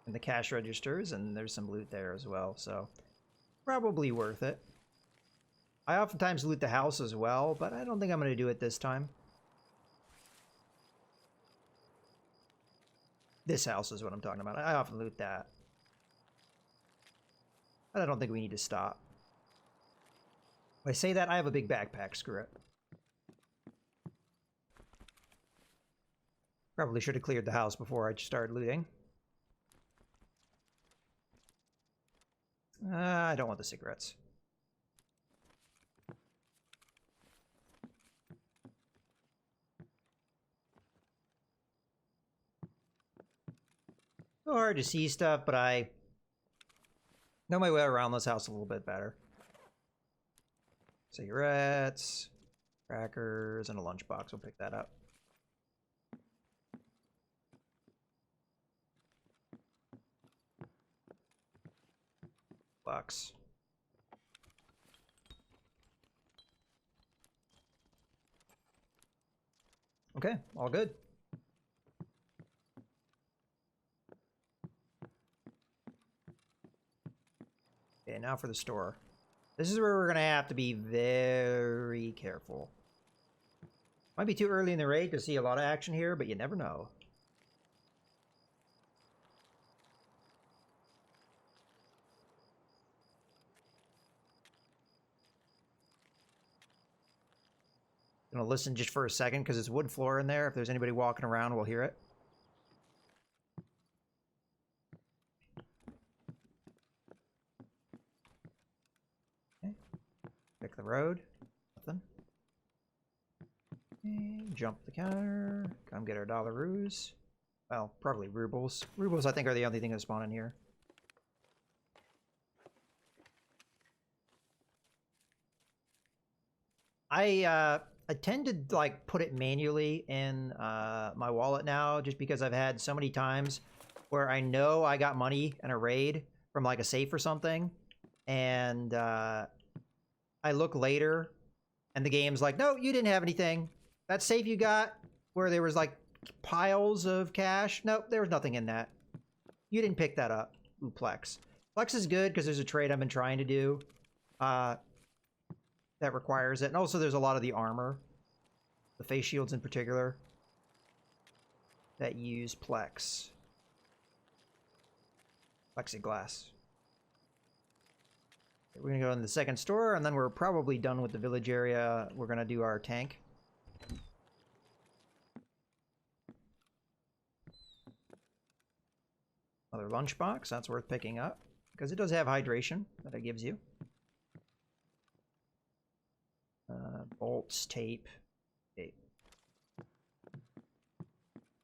In the cash registers, and there's some loot there as well, so... probably worth it. I oftentimes loot the house as well, but I don't think I'm going to do it this time. This house is what I'm talking about. I often loot that. But I don't think we need to stop. When I say that, I have a big backpack. Screw it. Probably should have cleared the house before I started looting. I don't want the cigarettes. So hard to see stuff, but I know my way around this house a little bit better. Cigarettes, crackers, and a lunchbox. We'll pick that up. Box. Okay, all good. Okay, now for the store. This is where we're gonna have to be very careful. Might be too early in the raid to see a lot of action here, but you never know. Gonna listen just for a second because it's wood floor in there. If there's anybody walking around, we'll hear it. Okay. Pick the road. Nothing. Okay. Jump the counter. Come get our $roos. Well, probably rubles. Rubles, I think, are the only thing that spawn in here. I tend to like put it manually in my wallet now, just because I've had so many times where I know I got money in a raid from like a safe or something, and I look later, and the game's like, "No, you didn't have anything. That safe you got where there was like piles of cash. Nope, there was nothing in that. You didn't pick that up." Ooh, Plex. Plex is good because there's a trade I've been trying to do. That requires it. And also there's a lot of the armor, the face shields in particular, that use Plex. Plexiglass. We're gonna go in the second store, and then we're probably done with the village area. We're gonna do our tank. Another lunchbox, that's worth picking up, because it does have hydration that it gives you. Bolts, tape. Okay.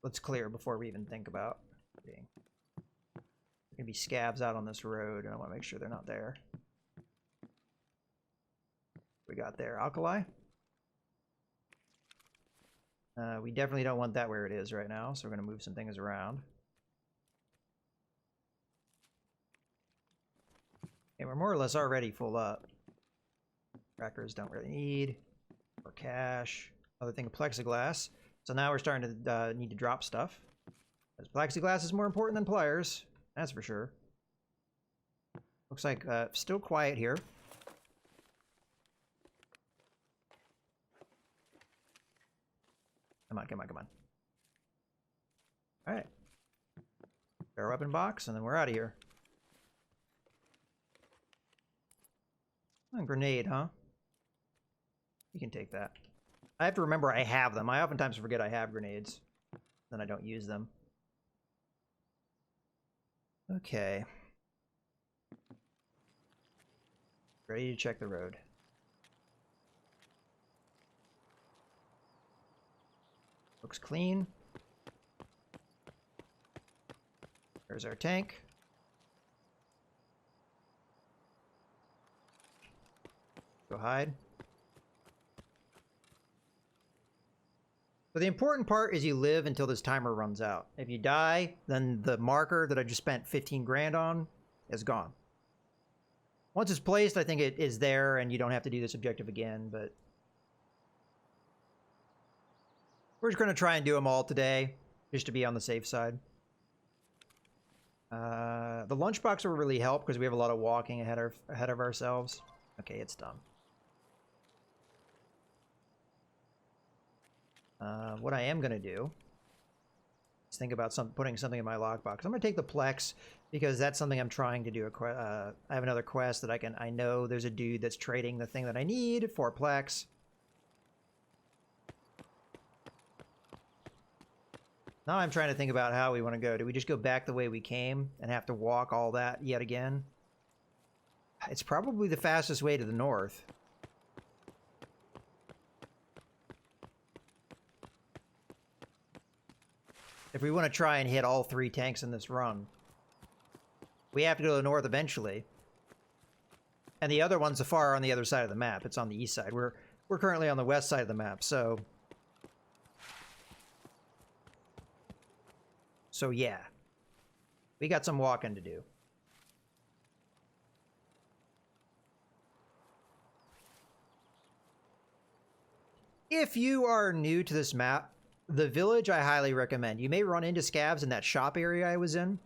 Let's clear before we even think about being. There are gonna be scavs out on this road, and I want to make sure they're not there. We got there. Alkali. We definitely don't want that where it is right now, so we're gonna move some things around. Okay, we're more or less already full up. Crackers don't really need. Or cash. Other thing, plexiglass. So now we're starting to need to drop stuff. Because plexiglass is more important than pliers. That's for sure. Looks like still quiet here. Come on, come on, come on. Alright. Our weapon box, and then we're out of here. Oh, grenade, huh? You can take that. I have to remember I have them. I oftentimes forget I have grenades. Then I don't use them. Okay. Ready to check the road. Looks clean. There's our tank. Go hide. So the important part is you live until this timer runs out. If you die, then the marker that I just spent 15 grand on is gone. Once it's placed, I think it is there and you don't have to do this objective again, but we're just going to try and do them all today, just to be on the safe side. The lunchbox will really help because we have a lot of walking ahead of ourselves. Okay, it's done. What I am going to do Let's think about putting something in my lockbox. I'm gonna take the Plex because that's something I'm trying to do. I have another quest that I know there's a dude that's trading the thing that I need for Plex. Now I'm trying to think about how we want to go. Do we just go back the way we came and have to walk all that yet again? It's probably the fastest way to the north. If we want to try and hit all 3 tanks in this run, we have to go to the north eventually. And the other one's far on the other side of the map. It's on the east side. We're currently on the west side of the map, so yeah. We got some walking to do. If you are new to this map, the village I highly recommend. You may run into scavs in that shop area I was in,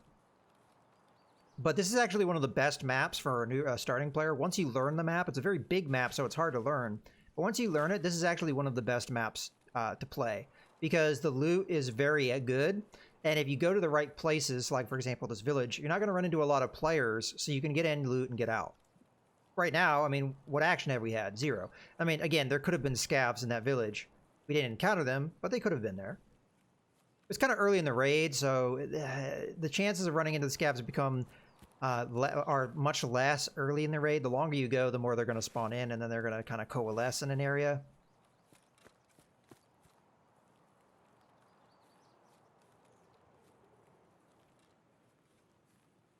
but this is actually one of the best maps for a new starting player. Once you learn the map, it's a very big map, so it's hard to learn. But once you learn it, this is actually one of the best maps to play because the loot is very good. And if you go to the right places, like for example this village, you're not going to run into a lot of players, so you can get in, loot, and get out. Right now, I mean, what action have we had? 0. I mean, again, there could have been scavs in that village. We didn't encounter them, but they could have been there. It's kind of early in the raid, so the chances of running into the scavs become are much less early in the raid. The longer you go, the more they're going to spawn in, and then they're going to kind of coalesce in an area.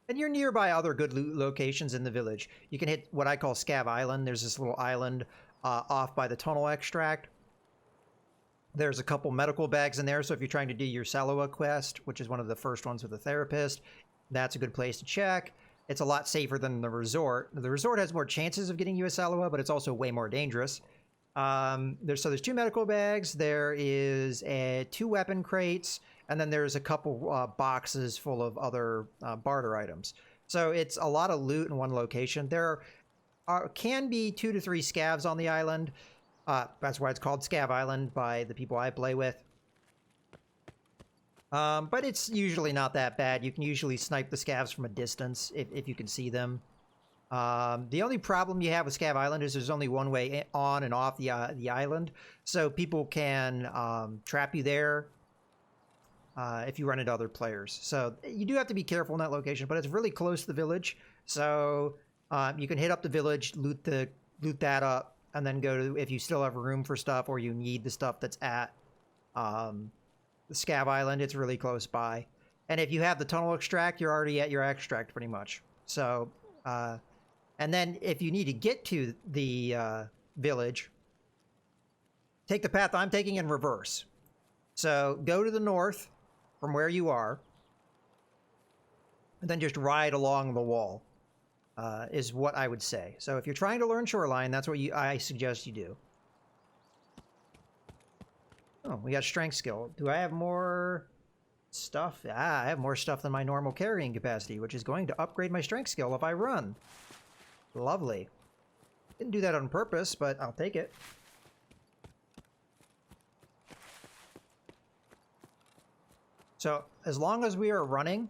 And you're nearby other good loot locations in the village. You can hit what I call Scav Island. There's this little island off by the tunnel extract. There's a couple medical bags in there, so if you're trying to do your Saloa quest, which is one of the first ones with the therapist, that's a good place to check. It's a lot safer than the resort. The resort has more chances of getting you a Saloa, but it's also way more dangerous. There's 2 medical bags. There is 2 weapon crates, and then there's a couple boxes full of other barter items. So it's a lot of loot in one location. There can be 2 to 3 scavs on the island. That's why it's called Scav Island by the people I play with. But it's usually not that bad. You can usually snipe the scavs from a distance if you can see them. The only problem you have with Scav Island is there's only one way on and off the island. So people can trap you there if you run into other players. So you do have to be careful in that location, but it's really close to the village. So you can hit up the village, loot that up, and then go to, if you still have room for stuff or you need the stuff that's at the Scav Island, it's really close by. And if you have the tunnel extract, you're already at your extract pretty much. So, and then if you need to get to the village, take the path I'm taking in reverse. So go to the north from where you are, and then just ride along the wall. Is what I would say. So if you're trying to learn Shoreline, that's what I suggest you do. Oh, we got strength skill. Do I have more stuff? I have more stuff than my normal carrying capacity, which is going to upgrade my strength skill if I run. Lovely. Didn't do that on purpose, but I'll take it. So as long as we are running,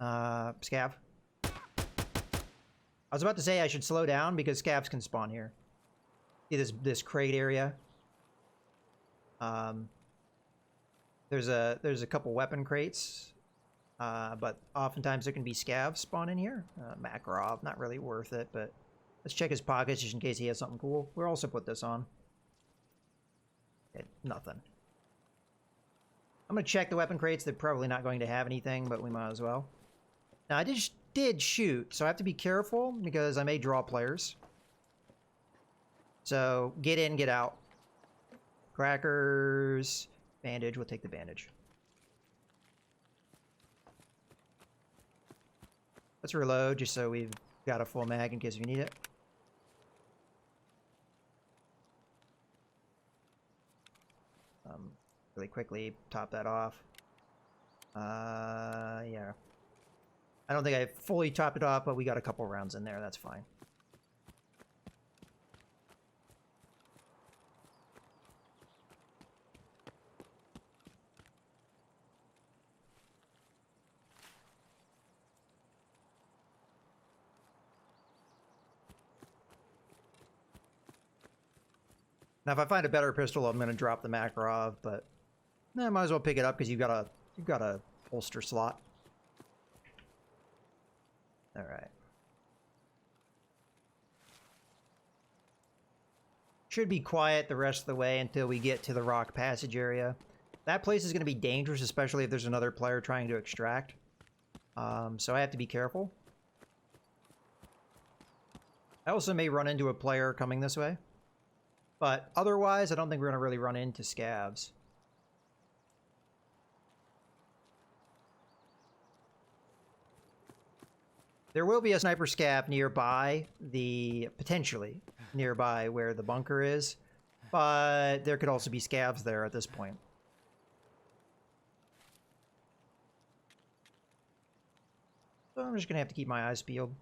scav. I was about to say I should slow down because scavs can spawn here. See this crate area? There's a couple weapon crates, but oftentimes there can be scavs spawn in here. Makarov, not really worth it, but let's check his pockets just in case he has something cool. We'll also put this on. Okay, nothing. I'm gonna check the weapon crates. They're probably not going to have anything, but we might as well. Now I did shoot, so I have to be careful because I may draw players. So get in, get out. Crackers, bandage, we'll take the bandage. Let's reload just so we've got a full mag in case we need it. Really quickly top that off. Yeah. I don't think I fully topped it off, but we got a couple rounds in there. That's fine. Now, if I find a better pistol, I'm going to drop the Makarov, but I might as well pick it up because you've got a holster slot. All right. Should be quiet the rest of the way until we get to the rock passage area. That place is going to be dangerous, especially if there's another player trying to extract. So I have to be careful. I also may run into a player coming this way. But otherwise, I don't think we're going to really run into scavs. There will be a sniper scav nearby, potentially nearby where the bunker is, but there could also be scavs there at this point. So I'm just gonna have to keep my eyes peeled.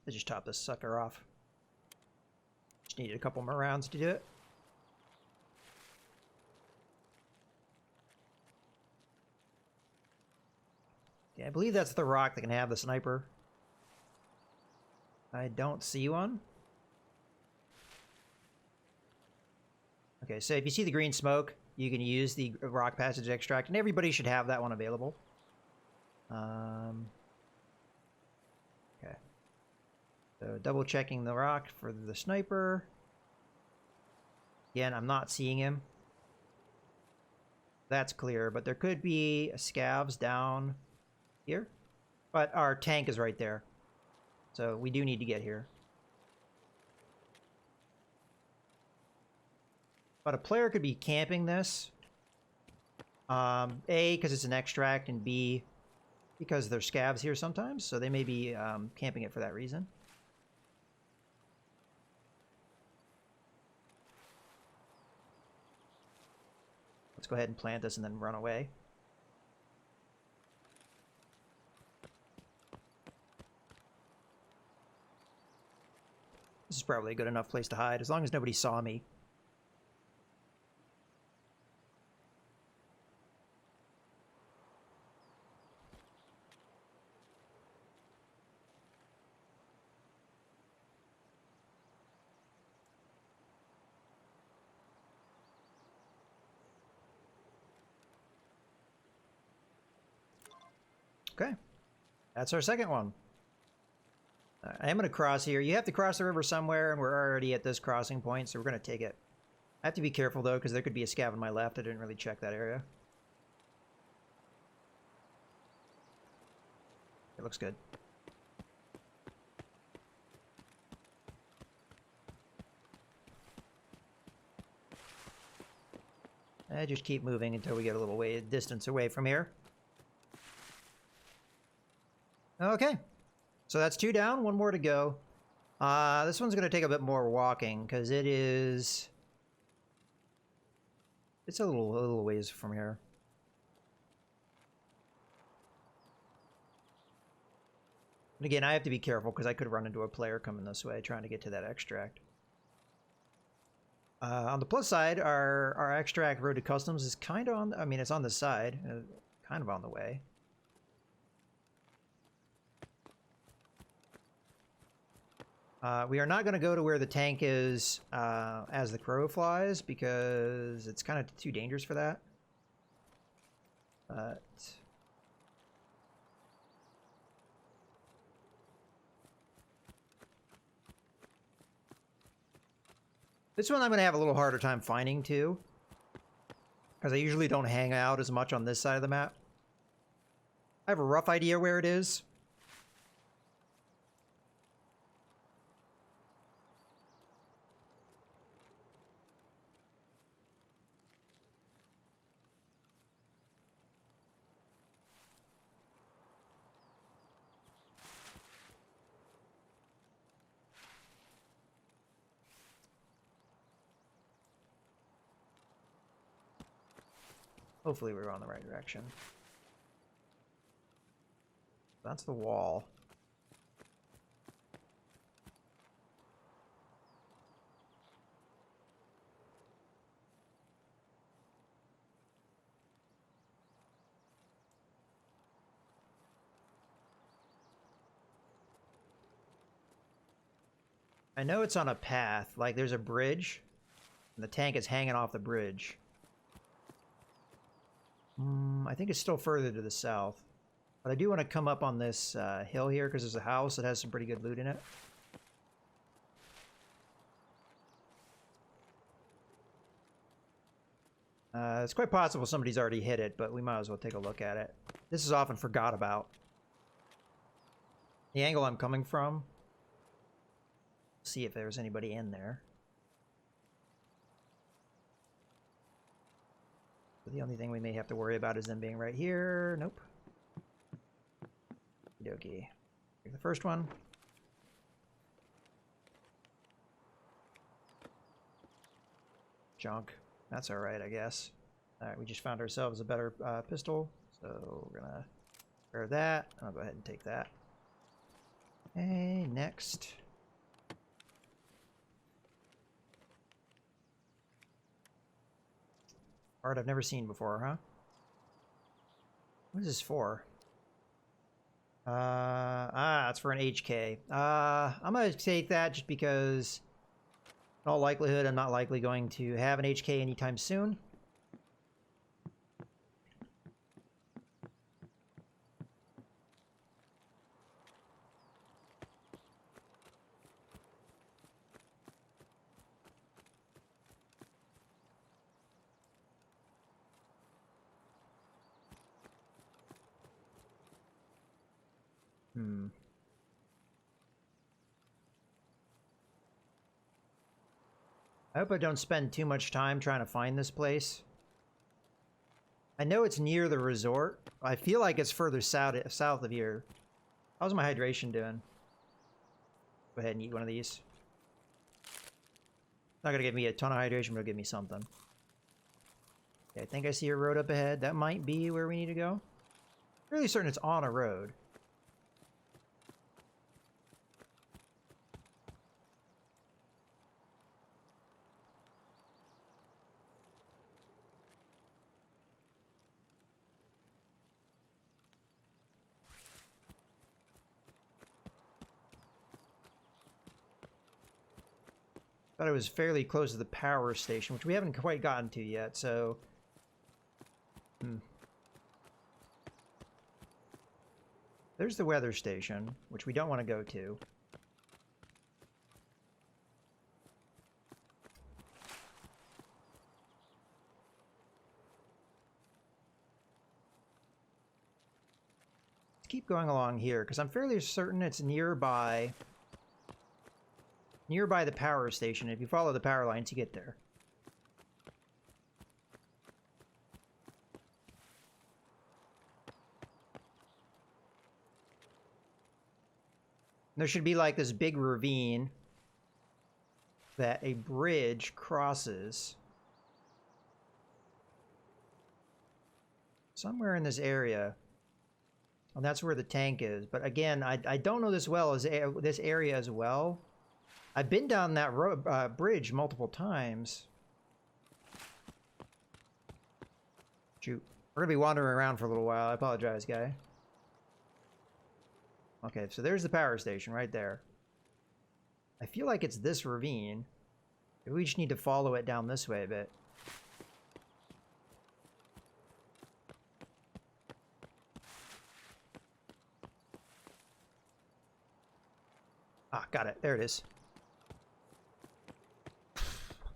Let's just top this sucker off. Just needed a couple more rounds to do it. Yeah, I believe that's the rock that can have the sniper. I don't see one. Okay, so if you see the green smoke, you can use the rock passage extract, and everybody should have that one available. Okay. So double checking the rock for the sniper. Again, I'm not seeing him. That's clear, but there could be scavs down here. But our tank is right there. So we do need to get here. But a player could be camping this. A, because it's an extract, and B, because there's scavs here sometimes. So they may be camping it for that reason. Let's go ahead and plant this and then run away. This is probably a good enough place to hide, as long as nobody saw me. Okay. That's our second one. I am going to cross here. You have to cross the river somewhere, and we're already at this crossing point, so we're going to take it. I have to be careful, though, because there could be a scav on my left. I didn't really check that area. It looks good. I just keep moving until we get a little distance away from here. Okay. So that's 2 down, 1 more to go. This one's going to take a bit more walking, because it's a little ways from here. And again, I have to be careful, because I could run into a player coming this way, trying to get to that extract. On the plus side, our extract road to customs is kind of on, I mean, it's on the side, kind of on the way. We are not going to go to where the tank is as the crow flies, because it's kind of too dangerous for that. But this one I'm going to have a little harder time finding, too, because I usually don't hang out as much on this side of the map. I have a rough idea where it is. Hopefully we're on the right direction. That's the wall. I know it's on a path. Like, there's a bridge, and the tank is hanging off the bridge. I think it's still further to the south. But I do want to come up on this hill here, because there's a house that has some pretty good loot in it. It's quite possible somebody's already hit it, but we might as well take a look at it. This is often forgot about. The angle I'm coming from. See if there's anybody in there. But the only thing we may have to worry about is them being right here. Nope. Okey-dokey. Take the first one. Junk. That's alright, I guess. Alright, we just found ourselves a better pistol. So we're gonna grab that. I'll go ahead and take that. Okay, next. Art I've never seen before, huh? What is this for? It's for an HK. I'm gonna take that just because in all likelihood I'm not likely going to have an HK anytime soon. I hope I don't spend too much time trying to find this place. I know it's near the resort. I feel like it's further south of here. How's my hydration doing? Go ahead and eat one of these. Not gonna give me a ton of hydration, but it'll give me something. Okay, I think I see a road up ahead. That might be where we need to go. Really certain it's on a road. Thought it was fairly close to the power station, which we haven't quite gotten to yet, so... There's the weather station, which we don't want to go to. Let's keep going along here, because I'm fairly certain it's nearby the power station. If you follow the power lines, you get there. There should be like this big ravine that a bridge crosses somewhere in this area. And that's where the tank is. But again, I don't know this area as well. I've been down that bridge multiple times. Shoot. We're going to be wandering around for a little while. I apologize, guy. Okay, so there's the power station right there. I feel like it's this ravine. We just need to follow it down this way a bit. Ah, got it. There it is.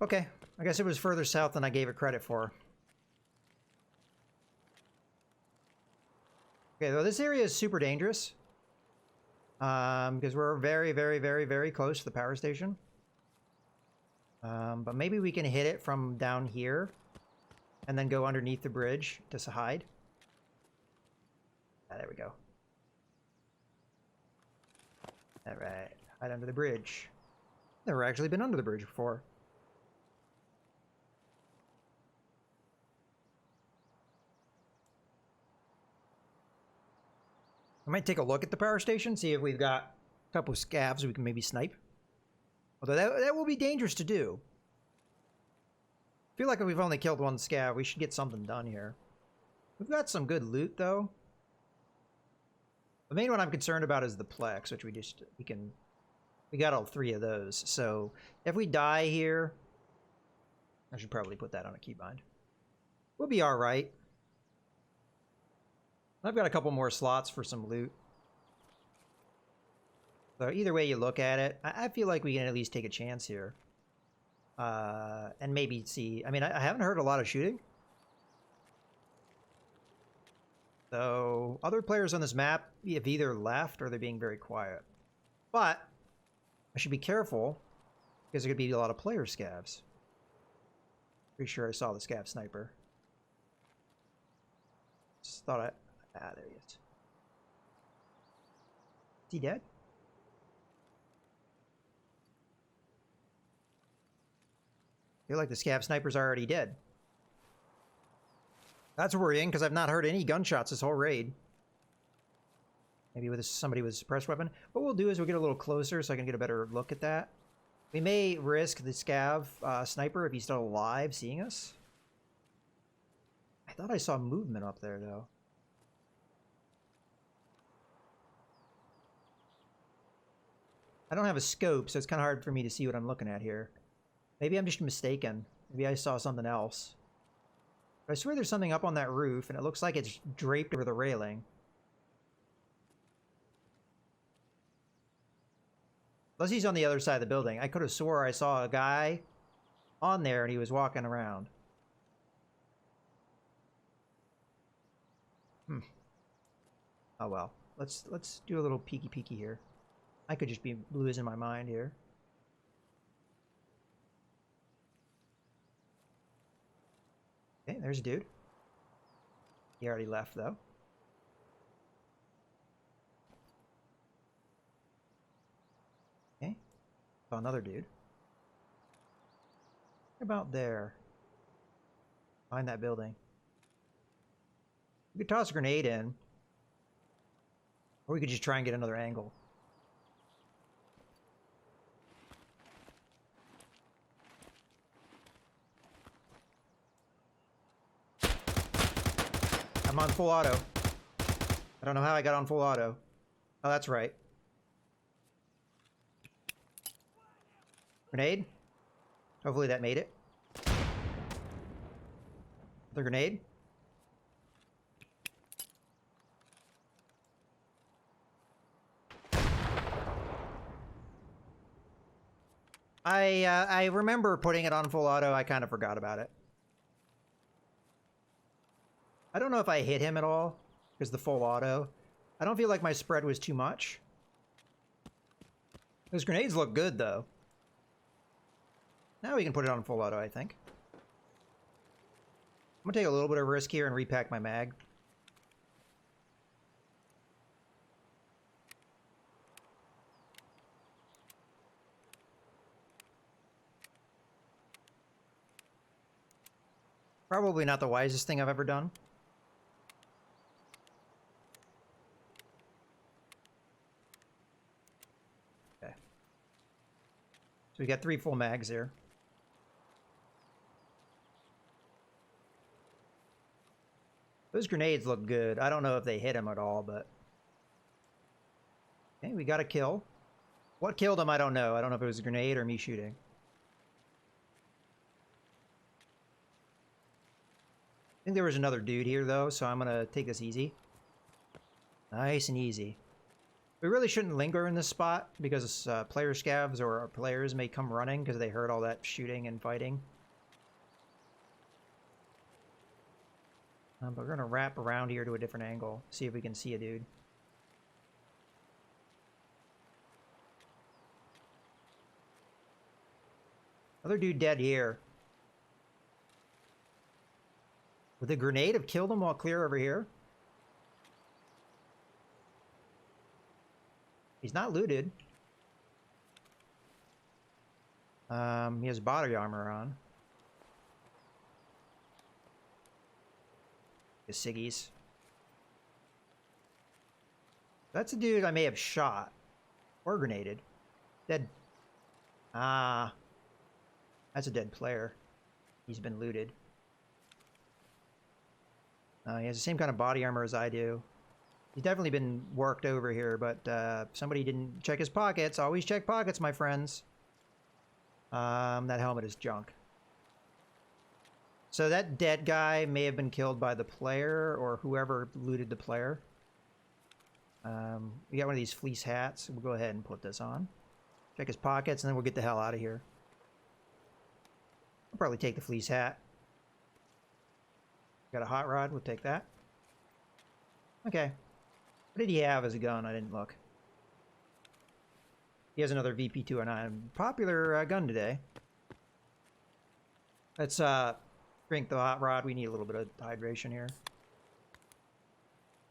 Okay, I guess it was further south than I gave it credit for. Okay, well, this area is super dangerous. Because we're very, very, very, very close to the power station. But maybe we can hit it from down here and then go underneath the bridge to hide. Ah, there we go. All right, hide under the bridge. Never actually been under the bridge before. I might take a look at the power station, see if we've got a couple of scavs we can maybe snipe. Although that will be dangerous to do. I feel like if we've only killed one scav, we should get something done here. We've got some good loot, though. The main one I'm concerned about is the Plex, which we can We got all 3 of those. So if we die here, I should probably put that on a keybind. We'll be all right. I've got a couple more slots for some loot. So either way you look at it, I feel like we can at least take a chance here. And maybe see... I mean, I haven't heard a lot of shooting. So other players on this map have either left or they're being very quiet. But I should be careful because there could be a lot of player scavs. Pretty sure I saw the scav sniper. Just thought I... Ah, there he is. Is he dead? I feel like the scav sniper's already dead. That's worrying because I've not heard any gunshots this whole raid. Maybe with somebody with a suppressed weapon. What we'll do is we'll get a little closer so I can get a better look at that. We may risk the scav sniper if he's still alive seeing us. I thought I saw movement up there though. I don't have a scope, so it's kind of hard for me to see what I'm looking at here. Maybe I'm just mistaken. Maybe I saw something else. But I swear there's something up on that roof, and it looks like it's draped over the railing. Unless he's on the other side of the building. I could have swore I saw a guy on there, and he was walking around. Oh well. Let's do a little peeky here. I could just be losing my mind here. Okay, there's a dude. He already left, though. Okay. Saw another dude. About there. Behind that building. We could toss a grenade in. Or we could just try and get another angle. I'm on full auto. I don't know how I got on full auto. Oh, that's right. Grenade. Hopefully that made it. Another grenade. I remember putting it on full auto. I kind of forgot about it. I don't know if I hit him at all, because the full auto. I don't feel like my spread was too much. Those grenades look good, though. Now we can put it on full auto, I think. I'm going to take a little bit of risk here and repack my mag. Probably not the wisest thing I've ever done. Okay. So we got 3 full mags here. Those grenades look good. I don't know if they hit him at all, but... Okay, we got a kill. What killed him, I don't know. I don't know if it was a grenade or me shooting. I think there was another dude here, though, so I'm going to take this easy. Nice and easy. We really shouldn't linger in this spot, because player scavs or our players may come running because they heard all that shooting and fighting. But we're going to wrap around here to a different angle, see if we can see a dude. Another dude dead here. Would the grenade have killed him while clear over here? He's not looted. He has body armor on. The Siggies. That's a dude I may have shot. Or grenaded. Dead. Ah. That's a dead player. He's been looted. He has the same kind of body armor as I do. He's definitely been worked over here, but somebody didn't check his pockets. Always check pockets, my friends. That helmet is junk. So that dead guy may have been killed by the player or whoever looted the player. We got one of these fleece hats. We'll go ahead and put this on. Check his pockets, and then we'll get the hell out of here. I'll probably take the fleece hat. Got a hot rod. We'll take that. Okay. What did he have as a gun? I didn't look. He has another VP-209. Popular gun today. Let's drink the hot rod. We need a little bit of hydration here.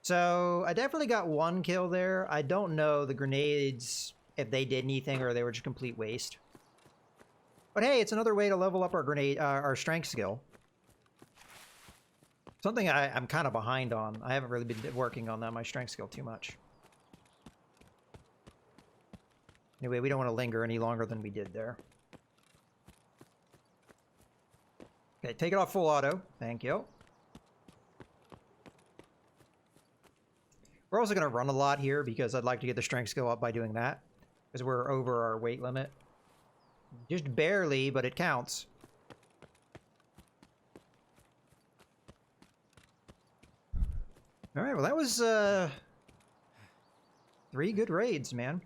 So I definitely got one kill there. I don't know the grenades, if they did anything or they were just complete waste. But hey, it's another way to level up our grenade, our strength skill. Something I'm kind of behind on. I haven't really been working on that, my strength skill too much. Anyway, we don't want to linger any longer than we did there. Okay, take it off full auto. Thank you. We're also going to run a lot here because I'd like to get the strength skill up by doing that. Because we're over our weight limit. Just barely, but it counts. Alright, well that was 3 good raids, man.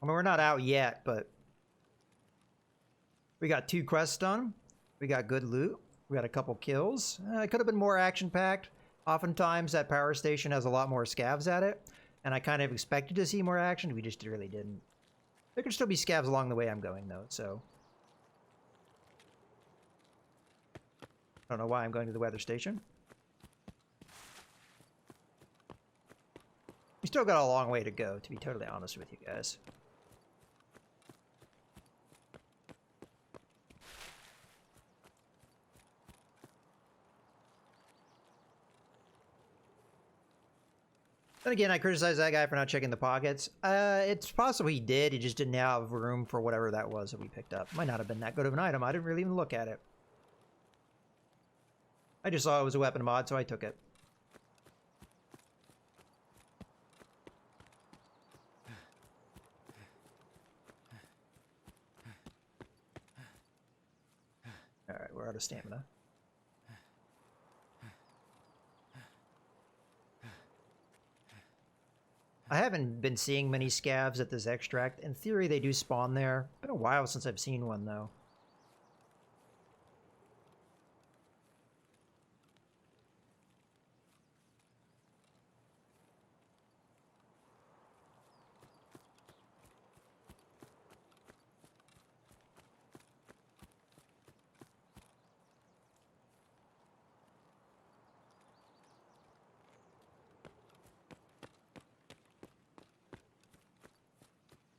I mean, we're not out yet, but we got 2 quests done. We got good loot. We got a couple kills. It could have been more action-packed. Oftentimes, that power station has a lot more scavs at it, and I kind of expected to see more action. We just really didn't. There could still be scavs along the way I'm going, though, so. I don't know why I'm going to the weather station. We still got a long way to go, to be totally honest with you guys. Then again, I criticize that guy for not checking the pockets. It's possible he did. He just didn't have room for whatever that was that we picked up. Might not have been that good of an item. I didn't really even look at it. I just saw it was a weapon mod, so I took it. Alright, we're out of stamina. I haven't been seeing many scavs at this extract. In theory, they do spawn there. It's been a while since I've seen one, though.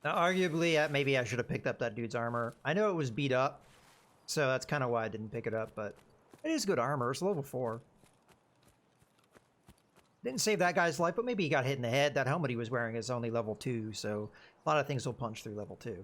Now, arguably, maybe I should have picked up that dude's armor. I know it was beat up, so that's kind of why I didn't pick it up, but it is good armor. It's level 4. Didn't save that guy's life, but maybe he got hit in the head. That helmet he was wearing is only level 2, so a lot of things will punch through level 2.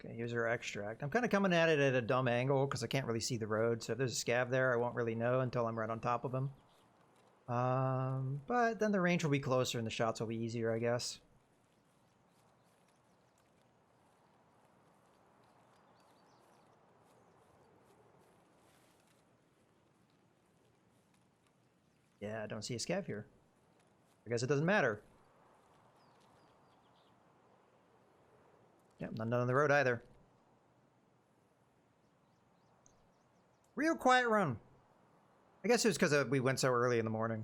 Okay, here's our extract. I'm kind of coming at it at a dumb angle because I can't really see the road. So if there's a scav there, I won't really know until I'm right on top of him. But then the range will be closer and the shots will be easier, I guess. Yeah, I don't see a scav here. I guess it doesn't matter. Yep, none on the road either. Real quiet run. I guess it was because we went so early in the morning.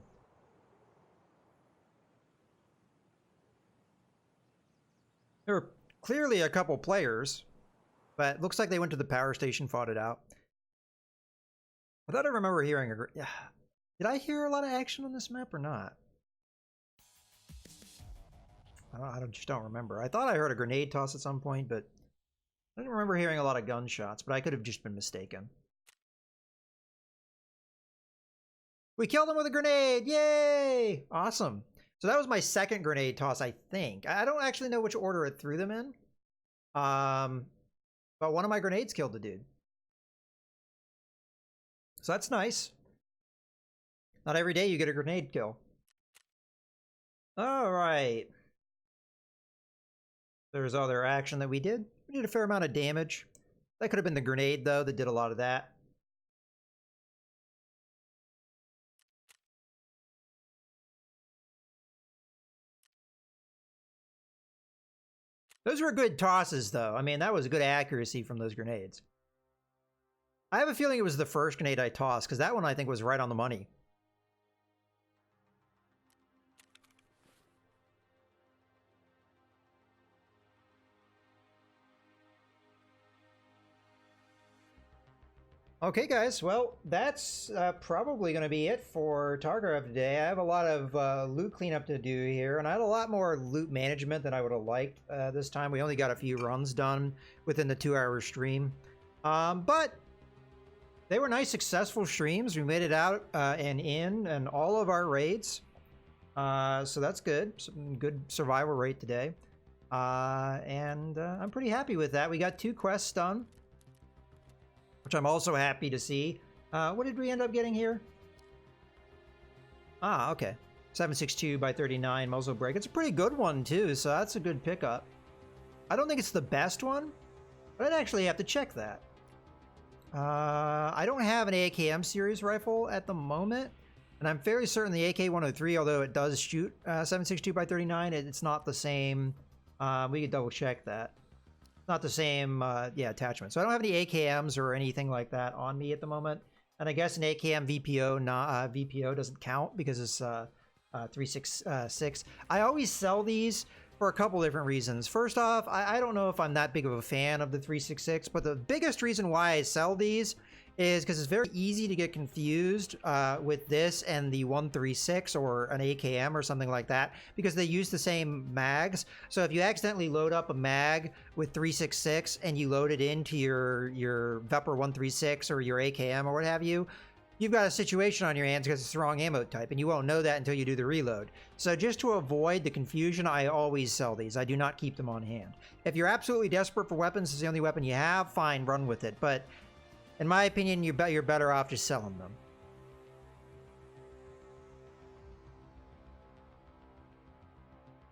There were clearly a couple players, but it looks like they went to the power station, fought it out. I thought I remember hearing a... Yeah. Did I hear a lot of action on this map or not? I just don't remember. I thought I heard a grenade toss at some point, but I didn't remember hearing a lot of gunshots, but I could have just been mistaken. We killed him with a grenade! Yay! Awesome. So that was my second grenade toss, I think. I don't actually know which order it threw them in. But one of my grenades killed the dude. So that's nice. Not every day you get a grenade kill. All right. There's other action that we did. We did a fair amount of damage. That could have been the grenade, though, that did a lot of that. Those were good tosses, though. I mean, that was good accuracy from those grenades. I have a feeling it was the first grenade I tossed, because that one I think was right on the money. Okay, guys. Well, that's probably going to be it for Tarkov today. I have a lot of loot cleanup to do here, and I had a lot more loot management than I would have liked this time. We only got a few runs done within the 2-hour stream. But they were nice, successful streams. We made it out and in and all of our raids. So that's good. Some good survival rate today. And I'm pretty happy with that. We got 2 quests done, which I'm also happy to see. What did we end up getting here? Ah, okay. 7.62 by 39 muzzle brake. It's a pretty good one, too, so that's a good pickup. I don't think it's the best one, but I'd actually have to check that. I don't have an AKM series rifle at the moment, and I'm fairly certain the AK-103, although it does shoot 7.62 by 39, it's not the same. We could double check that. Not the same attachment. So I don't have any AKMs or anything like that on me at the moment. And I guess an AKM VPO VPO doesn't count because it's 366. I always sell these for a couple different reasons. First off, I don't know if I'm that big of a fan of the 366, but the biggest reason why I sell these is because it's very easy to get confused with this and the 136 or an AKM or something like that, because they use the same mags. So if you accidentally load up a mag with 366 and you load it into your Vepr 136 or your AKM or what have you, you've got a situation on your hands because it's the wrong ammo type, and you won't know that until you do the reload. So just to avoid the confusion, I always sell these. I do not keep them on hand. If you're absolutely desperate for weapons, it's the only weapon you have, fine, run with it. But in my opinion, you're better off just selling them.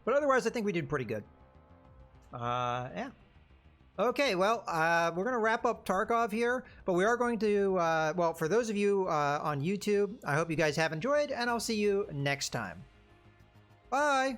But otherwise, I think we did pretty good. Yeah. Okay, well, we're going to wrap up Tarkov here, but we are going to, well, for those of you on YouTube, I hope you guys have enjoyed, and I'll see you next time. Bye!